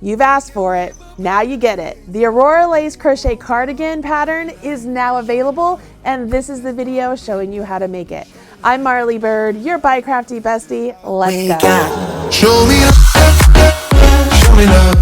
You've asked for it, now you get it. The Aurora Lace Crochet Cardigan pattern is now available, and this is the video showing you how to make it. I'm Marley Bird, your By Crafty bestie. Let's go. Show me love, show me love.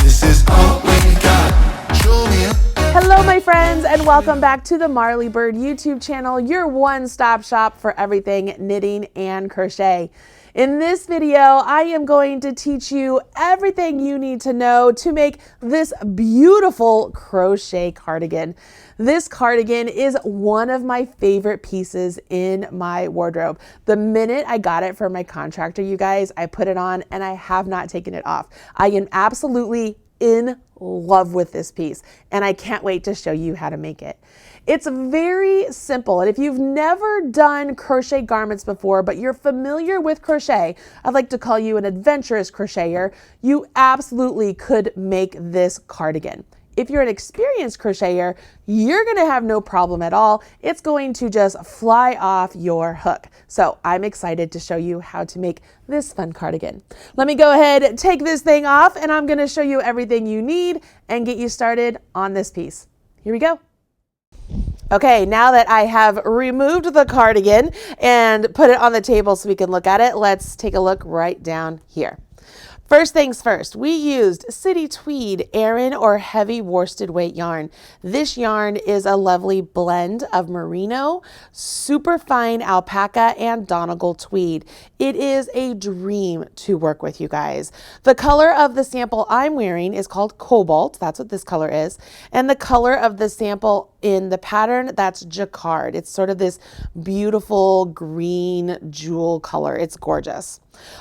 This is all we got. Show me love. Hello my friends, and welcome back to the Marley Bird YouTube channel, your one-stop shop for everything knitting and crochet. In this video, I am going to teach you everything you need to know to make this beautiful crochet cardigan. This cardigan is one of my favorite pieces in my wardrobe. The minute I got it from my contractor, you guys, I put it on and I have not taken it off. I am absolutely in love with this piece, and I can't wait to show you how to make it. It's very simple, and if you've never done crochet garments before, but you're familiar with crochet, I'd like to call you an adventurous crocheter, you absolutely could make this cardigan. If you're an experienced crocheter, you're gonna have no problem at all. It's going to just fly off your hook. So I'm excited to show you how to make this fun cardigan. Let me go ahead, take this thing off, and I'm gonna show you everything you need and get you started on this piece. Here we go. Okay, now that I have removed the cardigan and put it on the table so we can look at it, let's take a look right down here. First things first, we used City Tweed, Aran, or heavy worsted weight yarn. This yarn is a lovely blend of merino, super fine alpaca, and Donegal tweed. It is a dream to work with, you guys. The color of the sample I'm wearing is called Cobalt. That's what this color is. And the color of the sample in the pattern, that's Jacquard. It's sort of this beautiful green jewel color. It's gorgeous.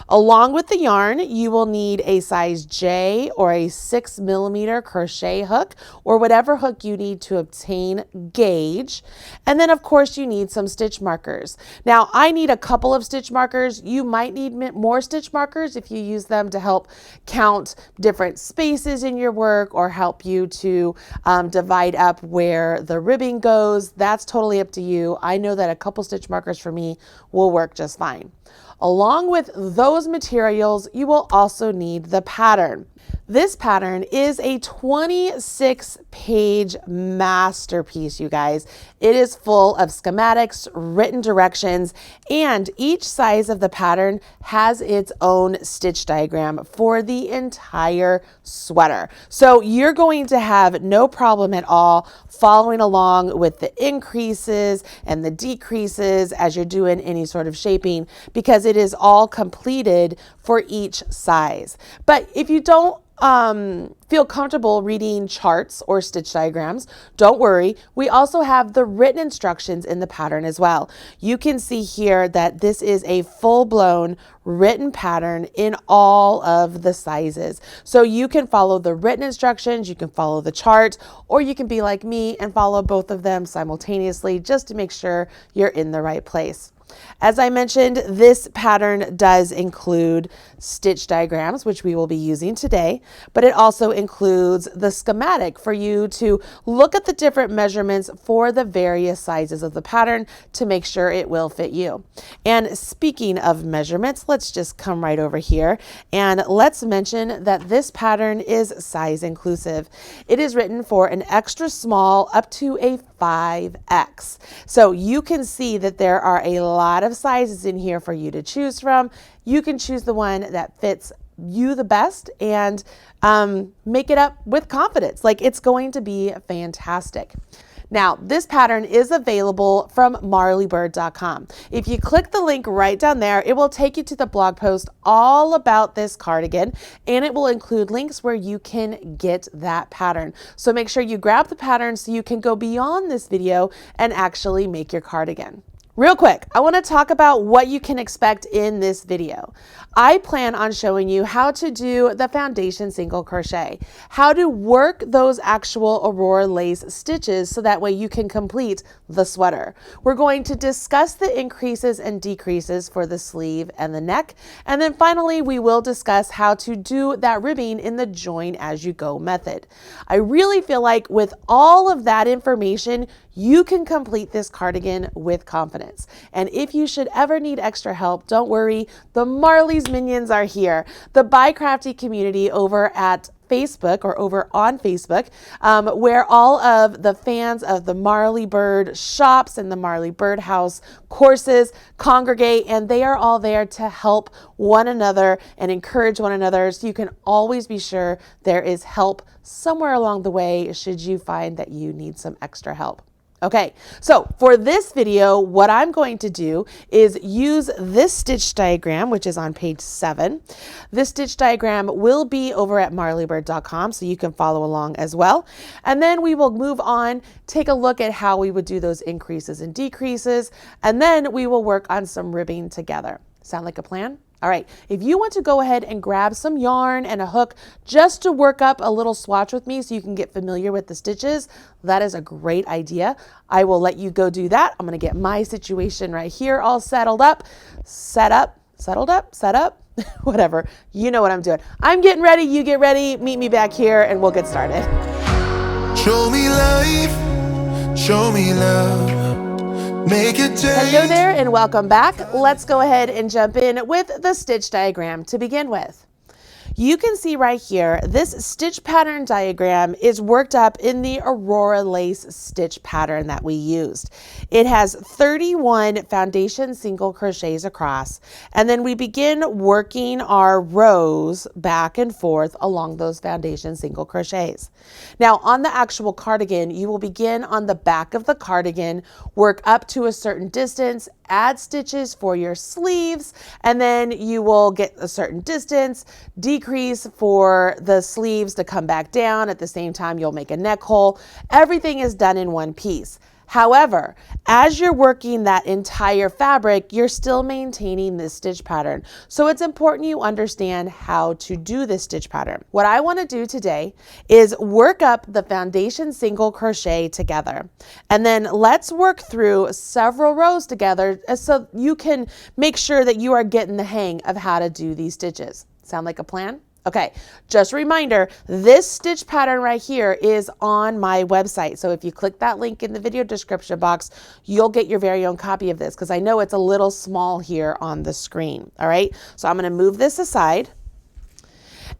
Along with the yarn, you will need a size J or a 6mm crochet hook, or whatever hook you need to obtain gauge. And then of course you need some stitch markers. Now I need a couple of stitch markers. You might need more stitch markers if you use them to help count different spaces in your work or help you to divide up where the ribbing goes. That's totally up to you. I know that a couple stitch markers for me will work just fine. Along with those materials, you will also need the pattern. This pattern is a 26-page masterpiece, you guys. It is full of schematics, written directions, and each size of the pattern has its own stitch diagram for the entire sweater. So you're going to have no problem at all following along with the increases and the decreases as you're doing any sort of shaping, because it is all completed for each size. But if you don't feel comfortable reading charts or stitch diagrams, don't worry. We also have the written instructions in the pattern as well. You can see here that this is a full-blown written pattern in all of the sizes. So you can follow the written instructions, you can follow the chart, or you can be like me and follow both of them simultaneously just to make sure you're in the right place. As I mentioned, this pattern does include stitch diagrams, which we will be using today, but it also includes the schematic for you to look at the different measurements for the various sizes of the pattern to make sure it will fit you. And speaking of measurements, let's just come right over here and let's mention that this pattern is size inclusive. It is written for an extra small up to a 5X. So you can see that there are a lot of sizes in here for you to choose from. You can choose the one that fits you the best and make it up with confidence. Like, it's going to be fantastic. Now, this pattern is available from marleybird.com. If you click the link right down there, it will take you to the blog post all about this cardigan, and it will include links where you can get that pattern. So make sure you grab the pattern so you can go beyond this video and actually make your cardigan. Real quick, I want to talk about what you can expect in this video. I plan on showing you how to do the foundation single crochet, how to work those actual Aurora lace stitches so that way you can complete the sweater. We're going to discuss the increases and decreases for the sleeve and the neck, and then finally we will discuss how to do that ribbing in the join as you go method. I really feel like with all of that information, you can complete this cardigan with confidence. And if you should ever need extra help, don't worry, the Marley's Minions are here. The By Crafty community over at Facebook or over on Facebook, where all of the fans of the Marley Bird shops and the Marley Bird House courses congregate, and they are all there to help one another and encourage one another. So you can always be sure there is help somewhere along the way should you find that you need some extra help. Okay, so for this video, what I'm going to do is use this stitch diagram, which is on page 7. This stitch diagram will be over at marleybird.com, so you can follow along as well. And then we will move on, take a look at how we would do those increases and decreases, and then we will work on some ribbing together. Sound like a plan? All right, if you want to go ahead and grab some yarn and a hook just to work up a little swatch with me so you can get familiar with the stitches, that is a great idea. I will let you go do that. I'm gonna get my situation right here all settled up, settled up, whatever. You know what I'm doing. I'm getting ready, you get ready, meet me back here and we'll get started. Show me life, show me love. Make it Hello there and welcome back. Let's go ahead and jump in with the stitch diagram to begin with. You can see right here, this stitch pattern diagram is worked up in the Aurora Lace Stitch Pattern that we used. It has 31 foundation single crochets across, and then we begin working our rows back and forth along those foundation single crochets. Now on the actual cardigan, you will begin on the back of the cardigan, work up to a certain distance, add stitches for your sleeves, and then you will get a certain distance, decrease for the sleeves to come back down. At the same time, you'll make a neck hole. Everything is done in one piece. However, as you're working that entire fabric, you're still maintaining this stitch pattern. So it's important you understand how to do this stitch pattern. What I want to do today is work up the foundation single crochet together. And then let's work through several rows together so you can make sure that you are getting the hang of how to do these stitches. Sound like a plan? Okay, just a reminder, this stitch pattern right here is on my website. So if you click that link in the video description box, you'll get your very own copy of this because I know it's a little small here on the screen. All right, so I'm going to move this aside.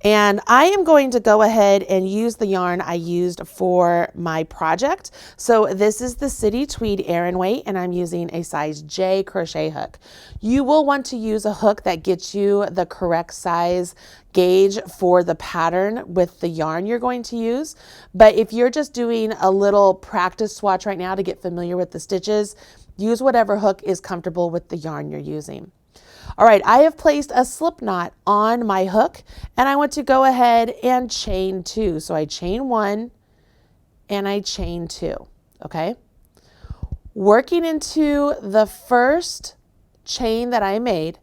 And I am going to go ahead and use the yarn I used for my project. So this is the City Tweed Aran weight, and I'm using a size J crochet hook. You will want to use a hook that gets you the correct size gauge for the pattern with the yarn you're going to use. But if you're just doing a little practice swatch right now to get familiar with the stitches, use whatever hook is comfortable with the yarn you're using. All right, I have placed a slip knot on my hook and I want to go ahead and chain 2. So I chain 1 and I chain 2, okay? Working into the first chain that I made,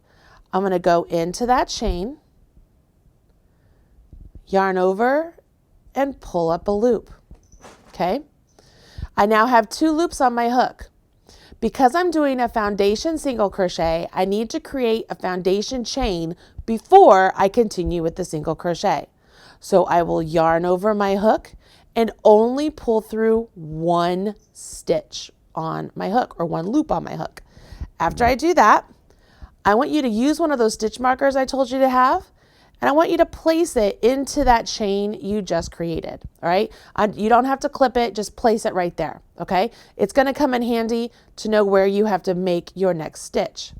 I'm gonna go into that chain, yarn over and pull up a loop, okay? I now have 2 loops on my hook. Because I'm doing a foundation single crochet, I need to create a foundation chain before I continue with the single crochet. So I will yarn over my hook and only pull through 1 stitch on my hook or 1 loop on my hook. After I do that, I want you to use one of those stitch markers I told you to have, and I want you to place it into that chain you just created, all right? You don't have to clip it, just place it right there, okay? It's gonna come in handy to know where you have to make your next stitch.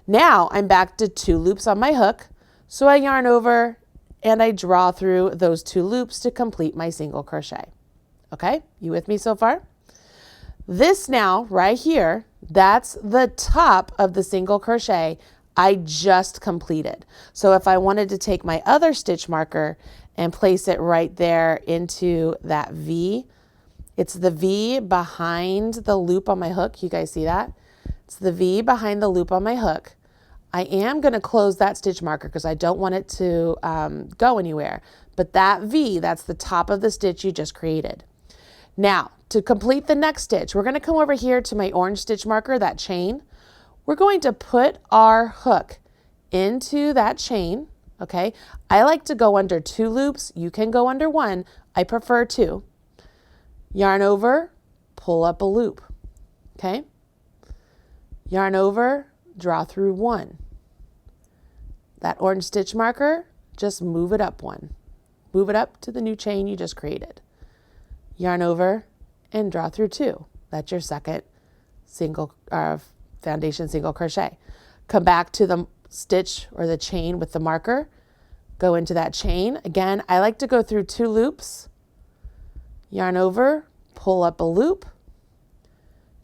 Now I'm back to 2 loops on my hook, so I yarn over and I draw through those 2 loops to complete my single crochet. Okay, you with me so far? This now, right here, that's the top of the single crochet I just completed. So if I wanted to take my other stitch marker and place it right there into that V, it's the V behind the loop on my hook. You guys see that? It's the V behind the loop on my hook. I am going to close that stitch marker because I don't want it to go anywhere. But that V, that's the top of the stitch you just created. Now, to complete the next stitch, we're going to come over here to my orange stitch marker, that chain. We're going to put our hook into that chain, okay? I like to go under 2 loops. You can go under 1. I prefer 2. Yarn over pull up a loop, okay? Yarn over, draw through 1. That orange stitch marker, just move it up 1. Move it up to the new chain you just created. Yarn over and draw through 2. That's your second foundation single crochet. Come back to the stitch or the chain with the marker. Go into that chain. Again, I like to go through 2 loops. Yarn over, pull up a loop.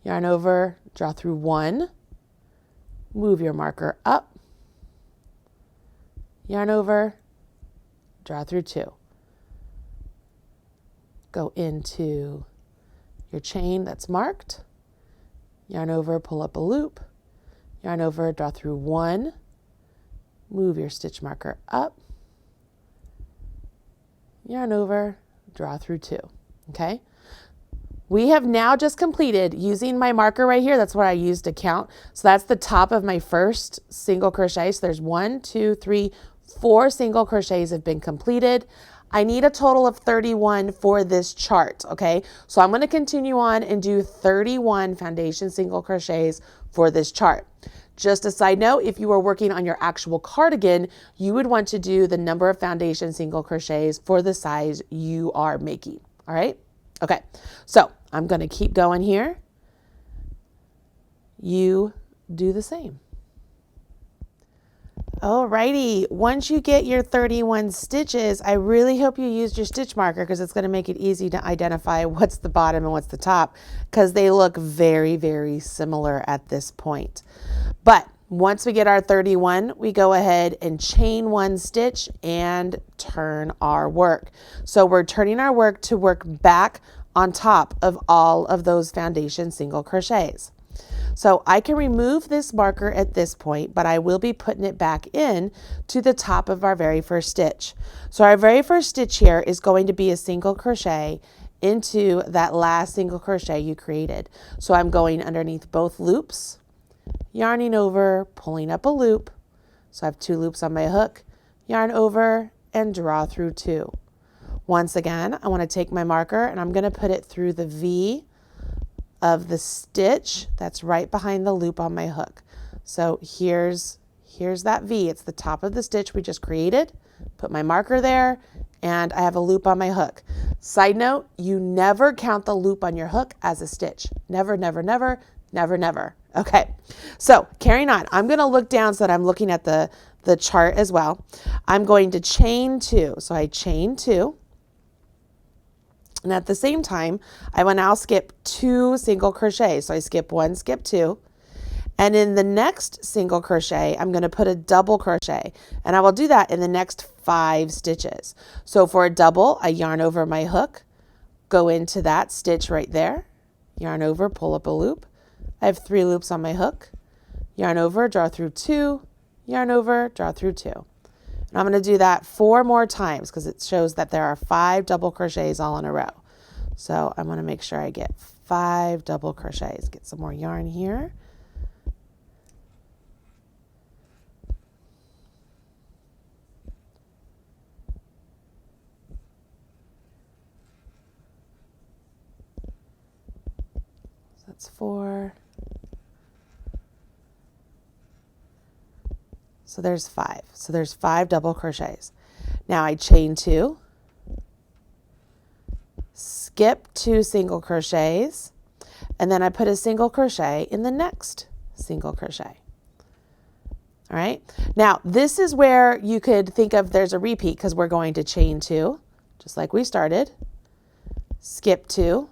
Yarn over, draw through 1. Move your marker up. Yarn over, draw through 2. Go into your chain that's marked. Yarn over, pull up a loop. Yarn over, draw through 1. Move your stitch marker up. Yarn over, draw through 2. Okay? We have now just completed using my marker right here. That's what I used to count. So that's the top of my first single crochet. So there's 1, 2, 3, 4 single crochets have been completed. I need a total of 31 for this chart, okay? So I'm going to continue on and do 31 foundation single crochets for this chart. Just a side note, if you are working on your actual cardigan, you would want to do the number of foundation single crochets for the size you are making, all right? Okay, so I'm going to keep going here. You do the same. Alrighty, once you get your 31 stitches, I really hope you used your stitch marker because it's going to make it easy to identify what's the bottom and what's the top because they look very, very similar at this point. But once we get our 31, we go ahead and chain 1 stitch and turn our work. So we're turning our work to work back on top of all of those foundation single crochets. So I can remove this marker at this point, but I will be putting it back in to the top of our very first stitch. So our very first stitch here is going to be a single crochet into that last single crochet you created. So I'm going underneath both loops, yarning over, pulling up a loop. So I have 2 loops on my hook, yarn over and draw through 2. Once again, I want to take my marker and I'm going to put it through the V of the stitch that's right behind the loop on my hook. So here's that V. It's the top of the stitch we just created. Put my marker there and I have a loop on my hook. Side note, you never count the loop on your hook as a stitch. Never, never, never, never, never. Okay, so carrying on, I'm going to look down so that I'm looking at the chart as well. I'm going to chain 2. So I chain 2. And at the same time, I will now skip 2 single crochets. So I skip 1, skip 2. And in the next single crochet, I'm going to put a double crochet. And I will do that in the next 5 stitches. So for a double, I yarn over my hook, go into that stitch right there, yarn over, pull up a loop. I have 3 loops on my hook, yarn over, draw through 2, yarn over, draw through 2. And I'm going to do that 4 more times because it shows that there are 5 double crochets all in a row. So I'm going to make sure I get 5 double crochets. Get some more yarn here. So that's 4. So there's 5. So there's 5 double crochets. Now I chain 2, skip 2 single crochets, and then I put a single crochet in the next single crochet. All right. Now this is where you could think of there's a repeat because we're going to chain 2, just like we started, skip 2,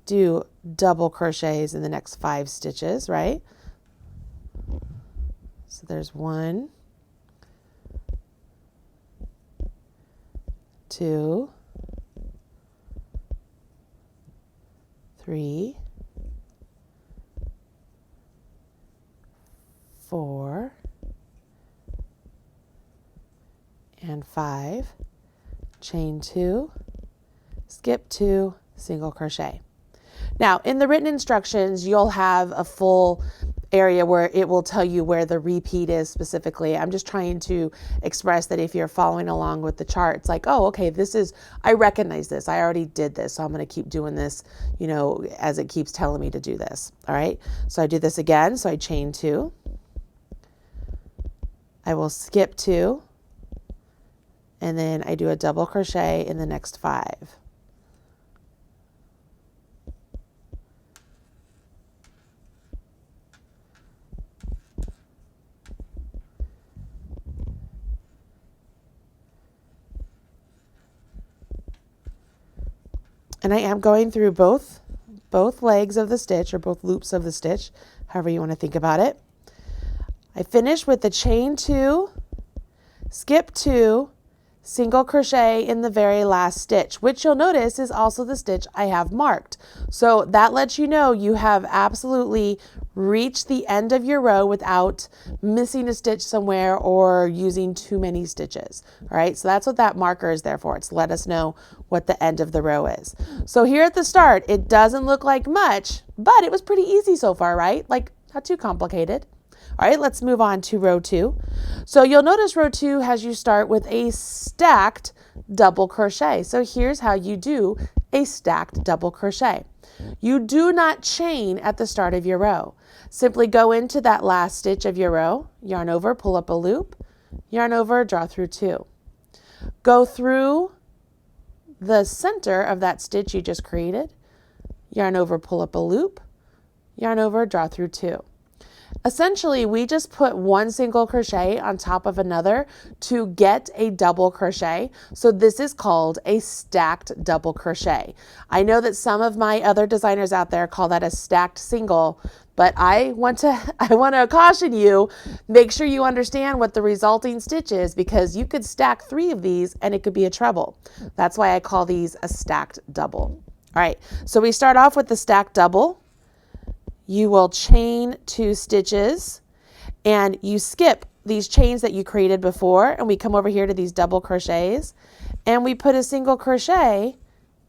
do double crochets in the next 5 stitches, right? So there's 1, 2, 3, 4, and 5, chain 2, skip 2, single crochet. Now in the written instructions, you'll have a full area where it will tell you where the repeat is specifically. I'm just trying to express that if you're following along with the chart, it's like, oh, okay, I recognize this. I already did this. So I'm going to keep doing this, you know, as it keeps telling me to do this. All right. So I do this again. So I chain 2. I will skip 2. And then I do a double crochet in the next 5. And I am going through both legs of the stitch, or both loops of the stitch, however you want to think about it. I finish with the chain 2, skip 2, single crochet in the very last stitch, which you'll notice is also the stitch I have marked. So that lets you know you have absolutely reached the end of your row without missing a stitch somewhere or using too many stitches. All right, so that's what that marker is there for. It's to let us know what the end of the row is. So here at the start, it doesn't look like much, but it was pretty easy so far, right? Like, not too complicated. All right, let's move on to row 2. So you'll notice row 2 has you start with a stacked double crochet. So here's how you do a stacked double crochet. You do not chain at the start of your row. Simply go into that last stitch of your row, yarn over, pull up a loop, yarn over, draw through 2. Go through the center of that stitch you just created, yarn over, pull up a loop, yarn over, draw through 2. Essentially, we just put one single crochet on top of another to get a double crochet. So this is called a stacked double crochet. I know that some of my other designers out there call that a stacked single, but I want to caution you, make sure you understand what the resulting stitch is, because you could stack 3 of these and it could be a treble. That's why I call these a stacked double. All right, so we start off with the stacked double. You will chain 2 stitches and you skip these chains that you created before, and we come over here to these double crochets and we put a single crochet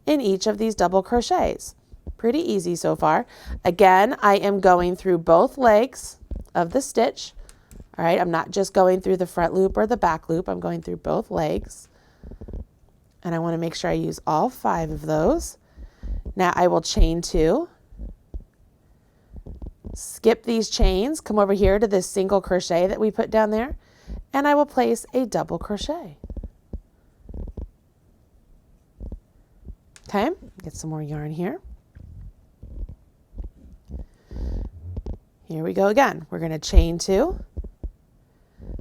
in each of these double crochets. Pretty easy so far. Again, I am going through both legs of the stitch. All right, I'm not just going through the front loop or the back loop, I'm going through both legs. And I want to make sure I use all 5 of those. Now I will chain 2. Skip these chains, come over here to this single crochet that we put down there, and I will place a double crochet. Okay, get some more yarn here. Here we go again. We're going to chain 2,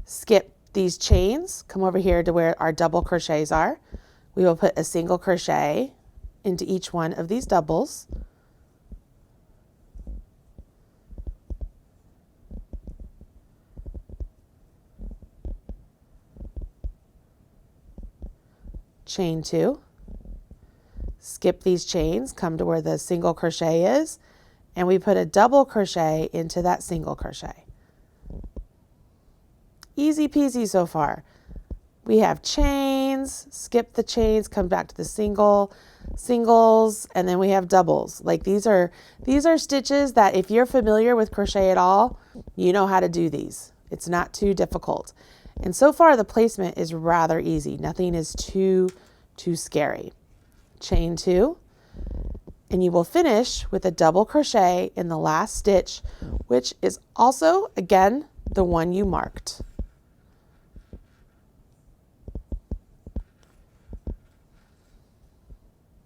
skip these chains, come over here to where our double crochets are. We will put a single crochet into each one of these doubles. Chain 2, skip these chains, come to where the single crochet is, and we put a double crochet into that single crochet. Easy peasy so far. We have chains, skip the chains, come back to the singles, and then we have doubles. Like these are stitches that if you're familiar with crochet at all, you know how to do these. It's not too difficult. And so far the placement is rather easy. Nothing is too scary. Chain 2, and you will finish with a double crochet in the last stitch, which is also, again, the one you marked.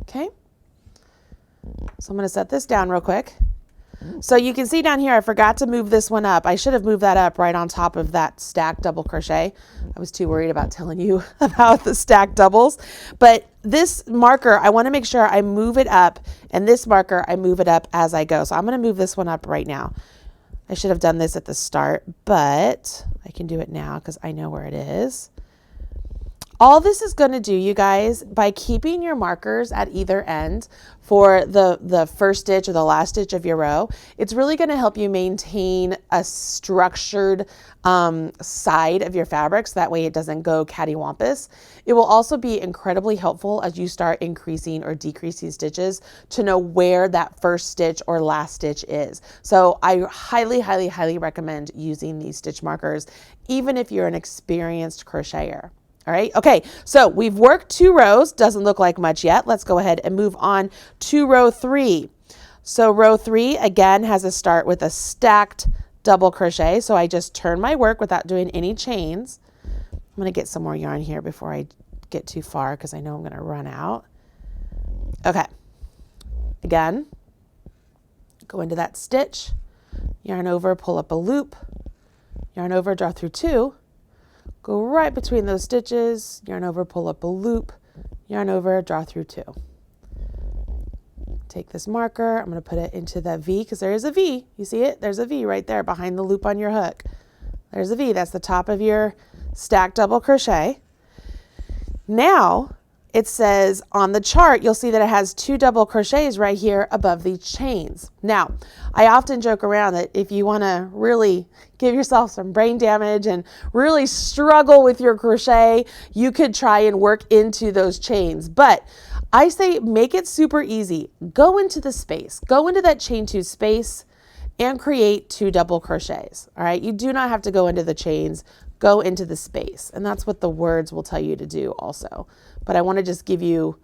Okay, so I'm going to set this down real quick. So you can see down here, I forgot to move this one up. I should have moved that up right on top of that stacked double crochet. I was too worried about telling you about the stacked doubles. But this marker, I want to make sure I move it up, and this marker, I move it up as I go. So I'm going to move this one up right now. I should have done this at the start, but I can do it now because I know where it is. All this is going to do, you guys, by keeping your markers at either end for the first stitch or the last stitch of your row, it's really going to help you maintain a structured side of your fabric, so that way it doesn't go cattywampus. It will also be incredibly helpful as you start increasing or decreasing stitches to know where that first stitch or last stitch is. So I highly, highly, highly recommend using these stitch markers, even if you're an experienced crocheter. All right, okay, so we've worked 2 rows, doesn't look like much yet. Let's go ahead and move on to row 3. So row 3, again, has a start with a stacked double crochet. So I just turn my work without doing any chains. I'm gonna get some more yarn here before I get too far because I know I'm gonna run out. Okay, again, go into that stitch, yarn over, pull up a loop, yarn over, draw through 2, go right between those stitches, yarn over, pull up a loop, yarn over, draw through 2. Take this marker, I'm going to put it into the V because there is a V. You see it? There's a V right there behind the loop on your hook. There's a V. That's the top of your stacked double crochet. Now, it says on the chart, you'll see that it has 2 double crochets right here above these chains. Now, I often joke around that if you want to really give yourself some brain damage and really struggle with your crochet, you could try and work into those chains. But I say make it super easy. Go into the space. Go into that chain 2 space and create 2 double crochets. All right, you do not have to go into the chains. Go into the space. And that's what the words will tell you to do also. But I want to just give you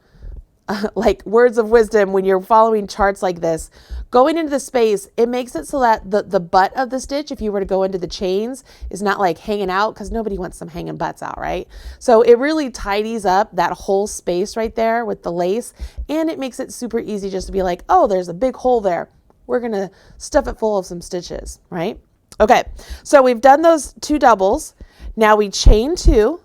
like words of wisdom when you're following charts like this. Going into the space, it makes it so that the butt of the stitch, if you were to go into the chains, is not like hanging out, because nobody wants some hanging butts out, right? So it really tidies up that whole space right there with the lace, and it makes it super easy just to be like, oh, there's a big hole there. We're going to stuff it full of some stitches, right? Okay, so we've done those 2 doubles. Now we chain 2.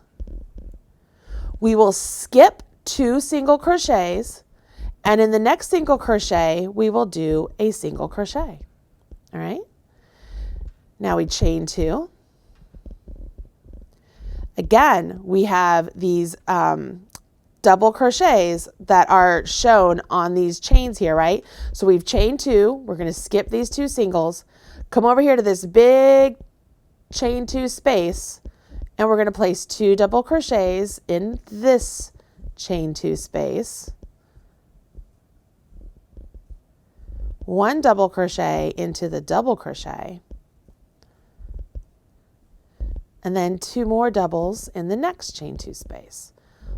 We will skip 2 single crochets, and in the next single crochet, we will do a single crochet. All right. Now we chain 2. Again, we have these double crochets that are shown on these chains here, right? So we've chained 2. We're going to skip these 2 singles, come over here to this big chain 2 space, and we're going to place 2 double crochets in this chain 2 space, 1 double crochet into the double crochet, and then 2 more doubles in the next chain 2 space.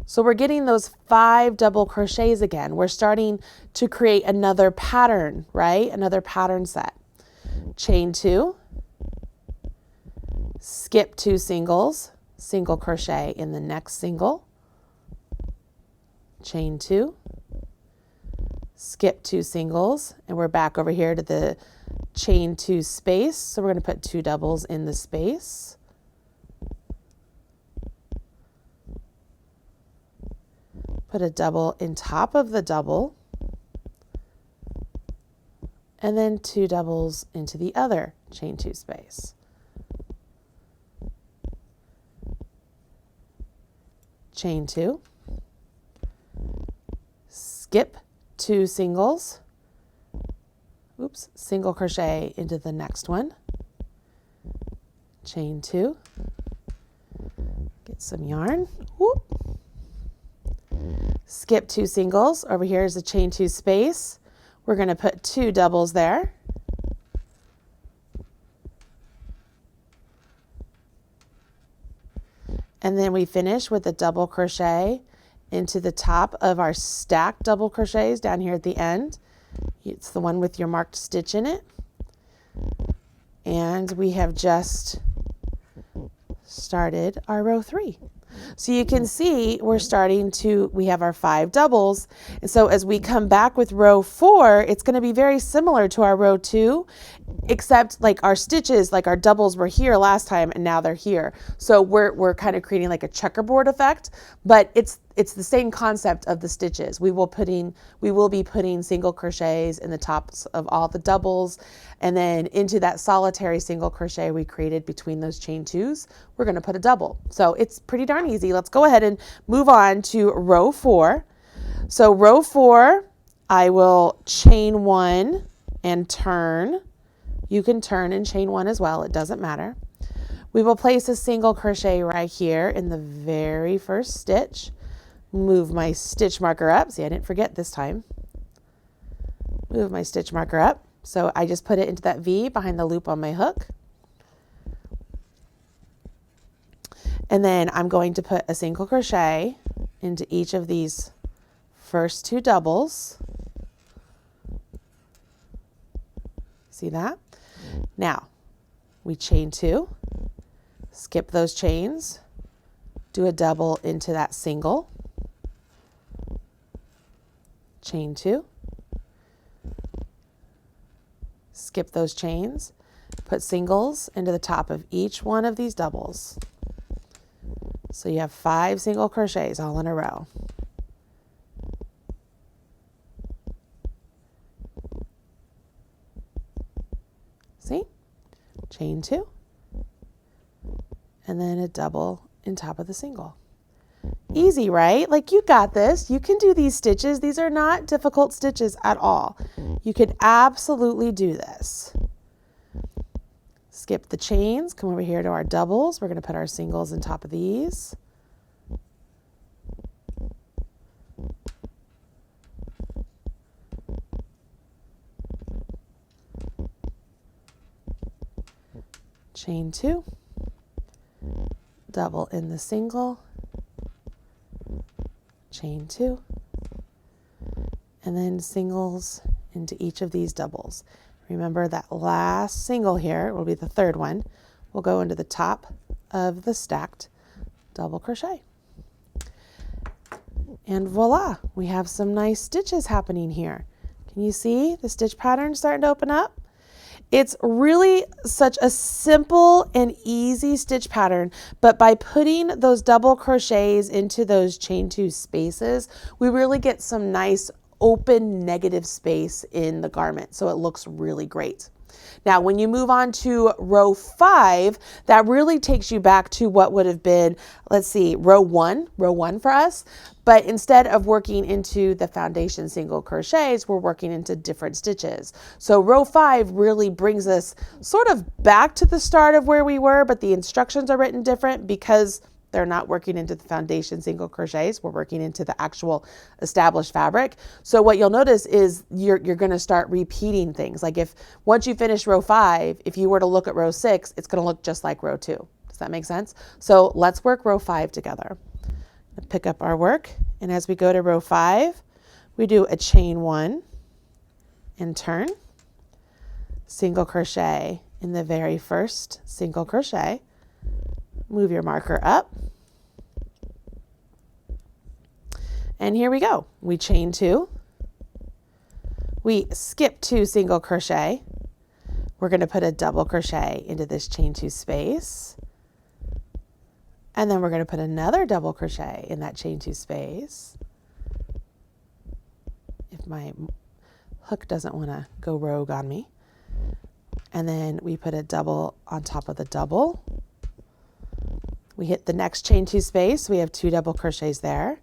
So we're getting those 5 double crochets again. We're starting to create another pattern, right? Another pattern set. Chain 2, skip 2 singles, single crochet in the next single, chain 2, skip 2 singles, and we're back over here to the chain 2 space. So we're going to put 2 doubles in the space. Put a double in top of the double, and then 2 doubles into the other chain 2 space. Chain 2, skip 2 singles, oops, single crochet into the next one, chain 2, get some yarn, whoop, skip 2 singles, over here is the chain 2 space, we're going to put 2 doubles there, and then we finish with a double crochet into the top of our stacked double crochets down here at the end. It's the one with your marked stitch in it. And we have just started our row 3. So you can see we have our 5 doubles. And so as we come back with row 4, it's going to be very similar to our row 2, except like our stitches, like our doubles were here last time and now they're here. So we're kind of creating like a checkerboard effect, but it's the same concept of the stitches. We will be putting single crochets in the tops of all the doubles, and then into that solitary single crochet we created between those chain 2s, we're going to put a double. So it's pretty darn darn easy. Let's go ahead and move on to row 4. So row 4, I will chain 1 and turn. You can turn and chain 1 as well. It doesn't matter. We will place a single crochet right here in the very first stitch. Move my stitch marker up. See, I didn't forget this time. Move my stitch marker up. So I just put it into that V behind the loop on my hook. And then I'm going to put a single crochet into each of these first 2 doubles. See that? Now, we chain 2, skip those chains, do a double into that single, chain 2, skip those chains, put singles into the top of each one of these doubles. So you have 5 single crochets all in a row. See? Chain 2, and then a double in top of the single. Easy, right? Like, you got this. You can do these stitches. These are not difficult stitches at all. You can absolutely do this. Skip the chains, come over here to our doubles. We're going to put our singles on top of these. Chain 2, double in the single, chain 2, and then singles into each of these doubles. Remember that last single here will be the third one. We'll go into the top of the stacked double crochet. And voila, we have some nice stitches happening here. Can you see the stitch pattern starting to open up? It's really such a simple and easy stitch pattern, but by putting those double crochets into those chain 2 spaces, we really get some nice open negative space in the garment, so it looks really great. Now, when you move on to row 5, that really takes you back to what would have been, let's see, row 1 for us. But instead of working into the foundation single crochets, we're working into different stitches. So row 5 really brings us sort of back to the start of where we were, but the instructions are written different because they're not working into the foundation single crochets. We're working into the actual established fabric. So what you'll notice is you're going to start repeating things. Like, if once you finish row 5, if you were to look at row 6, it's going to look just like row 2. Does that make sense? So let's work row 5 together. Pick up our work, and as we go to row 5, we do a chain 1 and turn, single crochet in the very first single crochet. Move your marker up. And here we go. We chain 2. We skip 2 single crochet. We're going to put a double crochet into this chain 2 space. And then we're going to put another double crochet in that chain 2 space. If my hook doesn't want to go rogue on me. And then we put a double on top of the double. We hit the next chain 2 space. We have 2 double crochets there.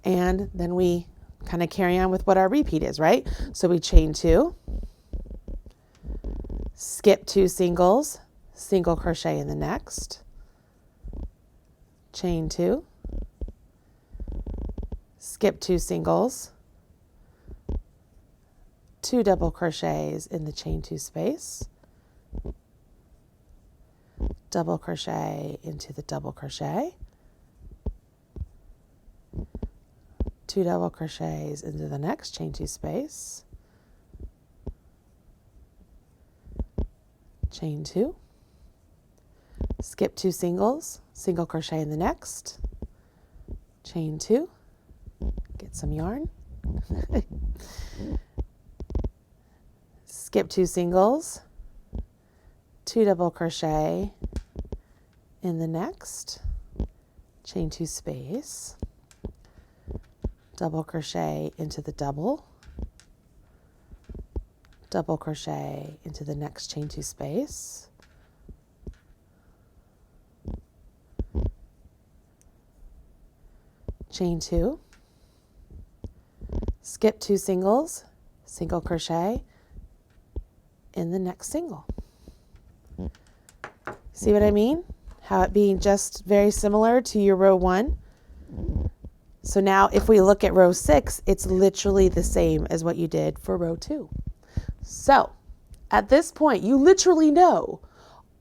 And then we kind of carry on with what our repeat is, right? So we chain 2, skip 2 singles, single crochet in the next, chain 2, skip 2 singles, 2 double crochets in the chain 2 space, double crochet into the double crochet, 2 double crochets into the next chain 2 space, chain 2, skip 2 singles, single crochet in the next, chain 2, get some yarn, skip 2 singles, 2 double crochet in the next, chain 2 space, double crochet into the double, double crochet into the next chain 2 space, chain 2, skip 2 singles, single crochet in the next single. See what I mean? How it being just very similar to your row 1. So now if we look at row 6, it's literally the same as what you did for row 2. So at this point, you literally know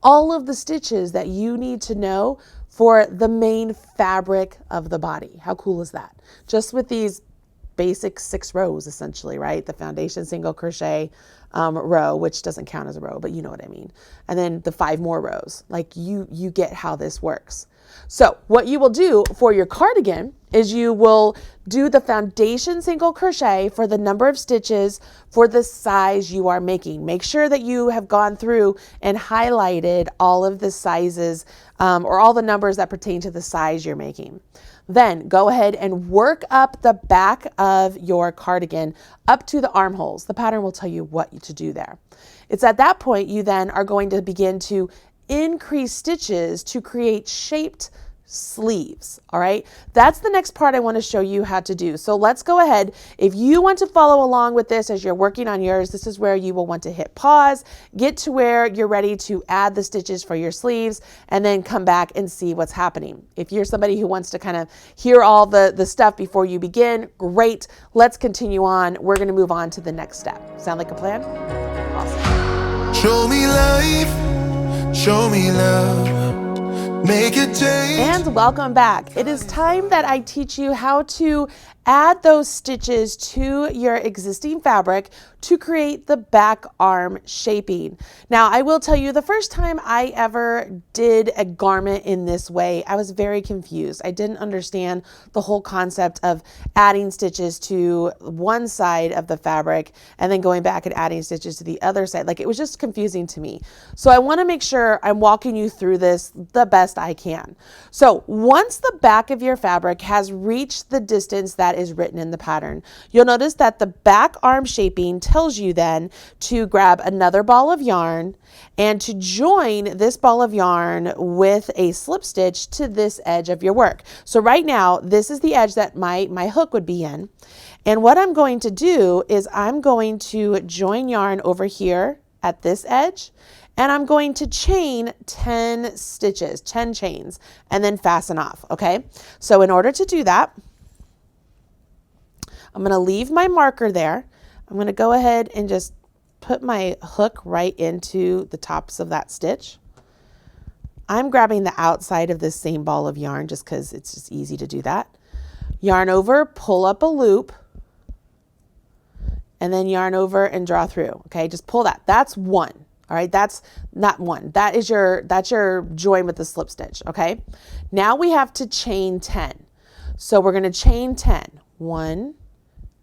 all of the stitches that you need to know for the main fabric of the body. How cool is that? Just with these basic 6 rows essentially, right? The foundation single crochet row, which doesn't count as a row, but you know what I mean. And then the 5 more rows, like you get how this works. So what you will do for your cardigan is you will do the foundation single crochet for the number of stitches for the size you are making. Make sure that you have gone through and highlighted all of the sizes or all the numbers that pertain to the size you're making. Then go ahead and work up the back of your cardigan up to the armholes. The pattern will tell you what to do there. It's at that point you then are going to begin to increase stitches to create shaped sleeves. All right, that's the next part I want to show you how to do. So let's go ahead. If you want to follow along with this as you're working on yours, this is where you will want to hit pause, get to where you're ready to add the stitches for your sleeves, and then come back and see what's happening. If you're somebody who wants to kind of hear all the stuff before you begin, great. Let's continue on. We're going to move on to the next step. Sound like a plan? Awesome. Show me life, show me love. Make it change. And welcome back. It is time that I teach you how to add those stitches to your existing fabric to create the back arm shaping. Now, I will tell you, the first time I ever did a garment in this way, I was very confused. I didn't understand the whole concept of adding stitches to one side of the fabric and then going back and adding stitches to the other side. Like, it was just confusing to me. So I want to make sure I'm walking you through this the best I can. So once the back of your fabric has reached the distance that is written in the pattern, you'll notice that the back arm shaping tells you then to grab another ball of yarn and to join this ball of yarn with a slip stitch to this edge of your work. So right now, this is the edge that my hook would be in. And what I'm going to do is I'm going to join yarn over here at this edge, and I'm going to chain 10 stitches, 10 chains, and then fasten off, okay? So in order to do that, I'm going to leave my marker there. I'm going to go ahead and just put my hook right into the tops of that stitch. I'm grabbing the outside of this same ball of yarn just because it's just easy to do that. Yarn over, pull up a loop, and then yarn over and draw through. Okay, just pull that. That's one. All right, that's not one. That's your join with the slip stitch. Okay, now we have to chain 10. So we're going to chain 10. 1,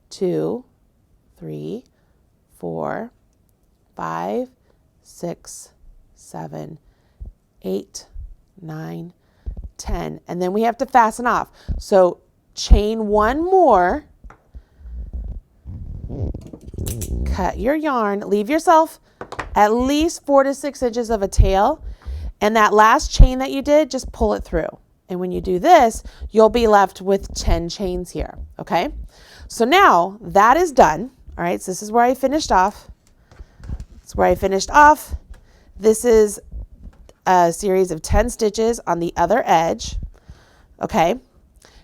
2, 3, 4, 5, 6, 7, 8, 9, 10. And then we have to fasten off. So chain 1 more, cut your yarn, leave yourself at least 4 to 6 inches of a tail. And that last chain that you did, just pull it through. And when you do this, you'll be left with 10 chains here, okay? So now that is done. All right, so this is where I finished off. That's where I finished off. This is a series of 10 stitches on the other edge, okay?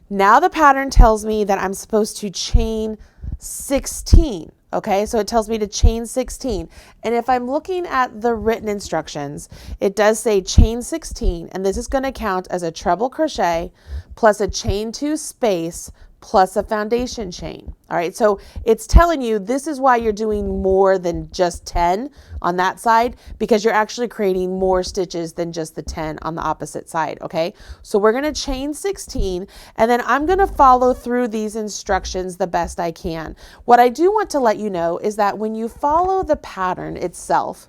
Now the pattern tells me that I'm supposed to chain 16, okay? So it tells me to chain 16. And if I'm looking at the written instructions, it does say chain 16, and this is going to count as a treble crochet plus a chain 2 space plus a foundation chain. All right, so it's telling you this is why you're doing more than just 10 on that side, because you're actually creating more stitches than just the 10 on the opposite side, okay? So we're gonna chain 16, and then I'm gonna follow through these instructions the best I can. What I do want to let you know is that when you follow the pattern itself,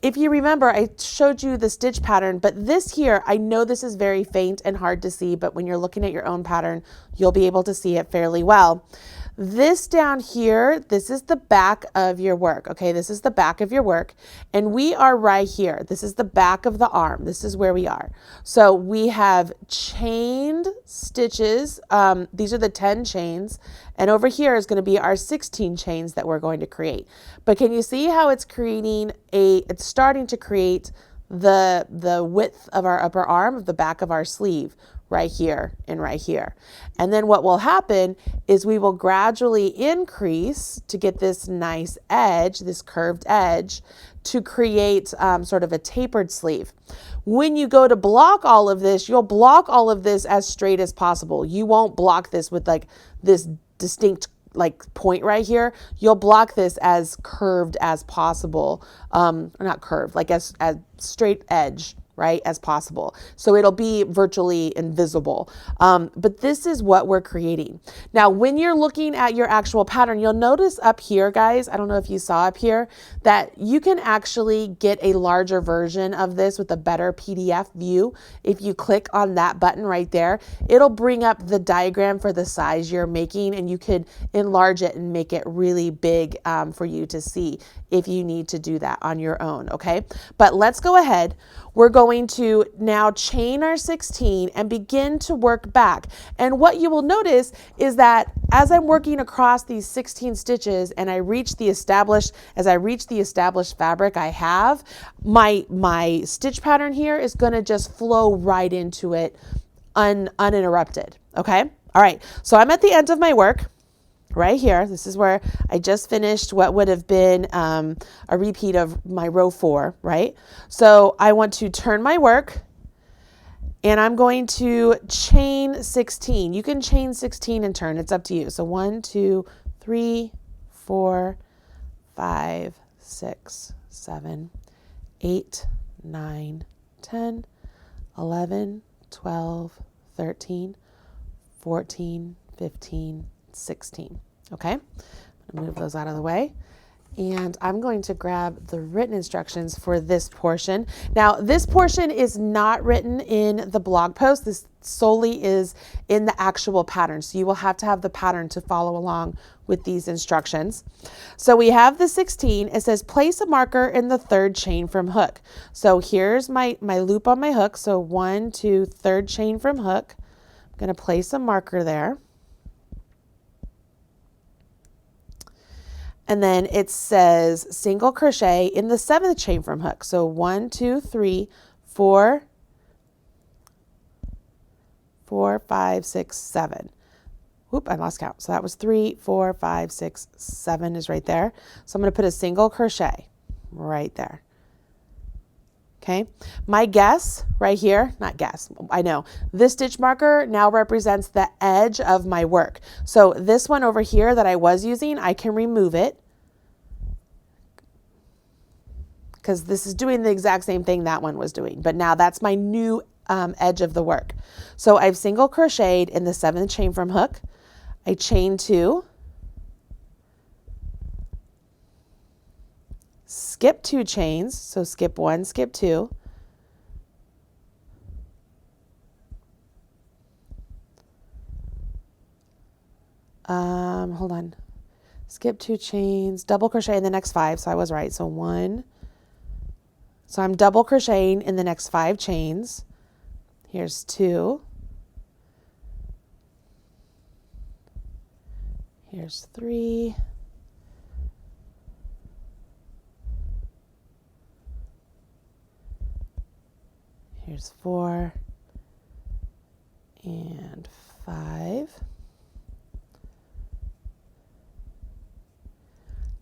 if you remember, I showed you the stitch pattern, but this here, I know this is very faint and hard to see, but when you're looking at your own pattern, you'll be able to see it fairly well. This down here, this is the back of your work. Okay, this is the back of your work. And we are right here. This is the back of the arm. This is where we are. So we have chained stitches. These are the 10 chains. And over here is going to be our 16 chains that we're going to create. But can you see how it's creating it's starting to create the width of our upper arm, of the back of our sleeve, right here and right here. And then what will happen is we will gradually increase to get this nice edge, this curved edge, to create sort of a tapered sleeve. When you go to block all of this, you'll block all of this as straight as possible. You won't block this with like this distinct like point right here. You'll block this as curved as possible. Not curved, like as straight edge, right, as possible. So it'll be virtually invisible. But this is what we're creating. Now, when you're looking at your actual pattern, you'll notice up here, guys, I don't know if you saw up here, that you can actually get a larger version of this with a better PDF view. If you click on that button right there, it'll bring up the diagram for the size you're making, and you could enlarge it and make it really big for you to see if you need to do that on your own, okay? But let's go ahead. We're going to now chain our 16 and begin to work back. And what you will notice is that as I'm working across these 16 stitches and I reach the established fabric I have, my stitch pattern here is going to just flow right into it uninterrupted, okay? All right, so I'm at the end of my work. Right here, this is where I just finished what would have been a repeat of my row 4, right? So I want to turn my work and I'm going to chain 16. You can chain 16 and turn, it's up to you. So 1, 2, 3, 4, 5, 6, 7, 8, 9, 10, 11, 12, 13, 14, 15, 16. Okay, I'm gonna move those out of the way. And I'm going to grab the written instructions for this portion. Now, this portion is not written in the blog post. This solely is in the actual pattern. So you will have to have the pattern to follow along with these instructions. So we have the 16. It says place a marker in the 3rd chain from hook. So here's my loop on my hook. So 1, 2, 3rd chain from hook. I'm going to place a marker there. And then it says single crochet in the 7th chain from hook. So 1, 2, 3, 4, 5, 6, 7. Whoop, I lost count. So that was 3, 4, 5, 6, 7 is right there. So I'm going to put a single crochet right there. Okay, my guess right here, not guess, I know, this stitch marker now represents the edge of my work. So this one over here that I was using, I can remove it because this is doing the exact same thing that one was doing, but now that's my new edge of the work. So I've single crocheted in the 7th chain from hook. I chain 2, skip 2 chains, so skip 1, skip 2, hold on, skip 2 chains, double crochet in the next 5, so I was right, so 1, so I'm double crocheting in the next 5 chains, here's 2, here's 3, here's 4 and 5.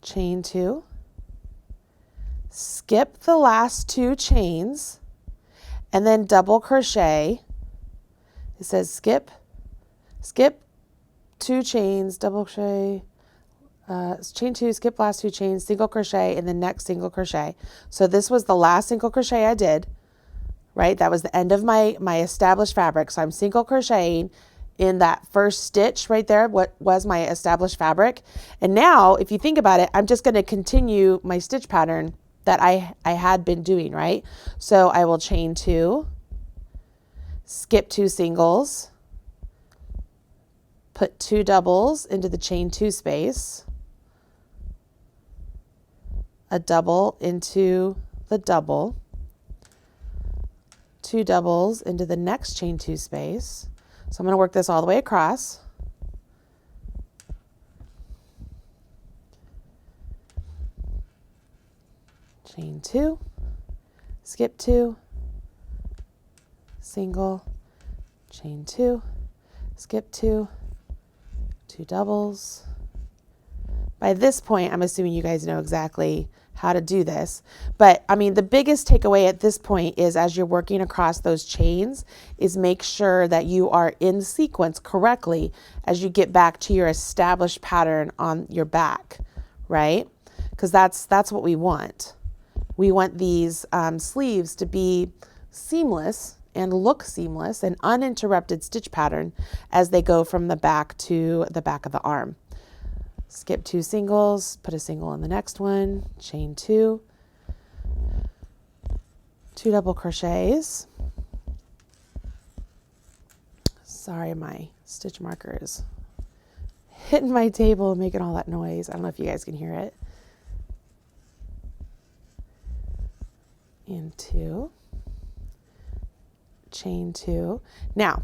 Chain 2. Skip the last 2 chains and then double crochet. It says skip 2 chains, double crochet, chain 2, skip last 2 chains, single crochet, and the next single crochet. So this was the last single crochet I did. Right, that was the end of my established fabric. So I'm single crocheting in that first stitch right there, what was my established fabric. And now, if you think about it, I'm just going to continue my stitch pattern that I had been doing, right? So I will chain 2, skip 2 singles, put 2 doubles into the chain 2 space, a double into the double, 2 doubles into the next chain 2 space. So I'm going to work this all the way across. Chain 2, skip 2, single, chain 2, skip 2, 2 doubles. By this point, I'm assuming you guys know exactly how to do this. But I mean, the biggest takeaway at this point is as you're working across those chains is make sure that you are in sequence correctly as you get back to your established pattern on your back, right? Because that's what we want. We want these sleeves to be seamless and look seamless and uninterrupted stitch pattern as they go from the back to the back of the arm. Skip 2 singles, put a single in the next one, chain 2, 2 double crochets. Sorry, my stitch marker is hitting my table and making all that noise. I don't know if you guys can hear it. And 2, chain 2. Now,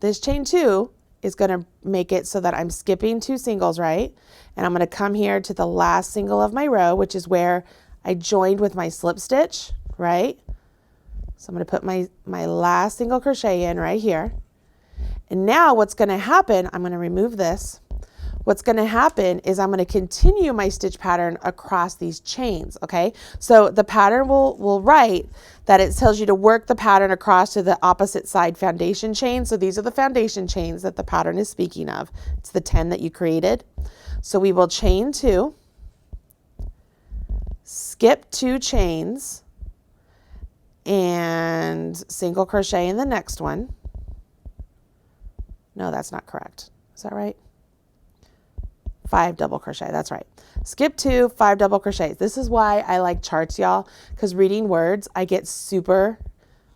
this chain 2 is going to make it so that I'm skipping 2 singles, right? And I'm going to come here to the last single of my row, which is where I joined with my slip stitch, right? So I'm going to put my last single crochet in right here. And now what's going to happen, I'm going to remove this. What's going to happen is I'm going to continue my stitch pattern across these chains, okay? So the pattern will write that it tells you to work the pattern across to the opposite side foundation chain. So these are the foundation chains that the pattern is speaking of. It's the 10 that you created. So we will chain 2, skip 2 chains, and single crochet in the next one. No, that's not correct. Is that right? 5 double crochet, that's right. Skip 2, 5 double crochets. This is why I like charts, y'all, because reading words, I get super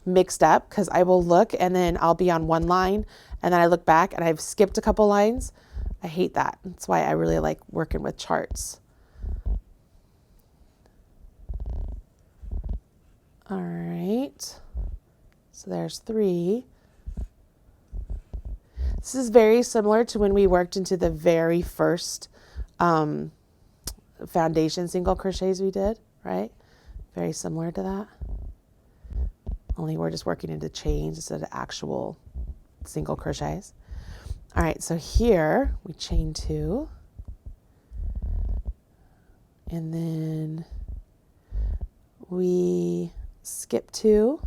mixed up because I will look and then I'll be on one line and then I look back and I've skipped a couple lines. I hate that. That's why I really like working with charts. All right, so there's 3. This is very similar to when we worked into the very first foundation single crochets we did, right? Very similar to that. Only we're just working into chains instead of actual single crochets. All right, so here we chain 2. And then we skip 2,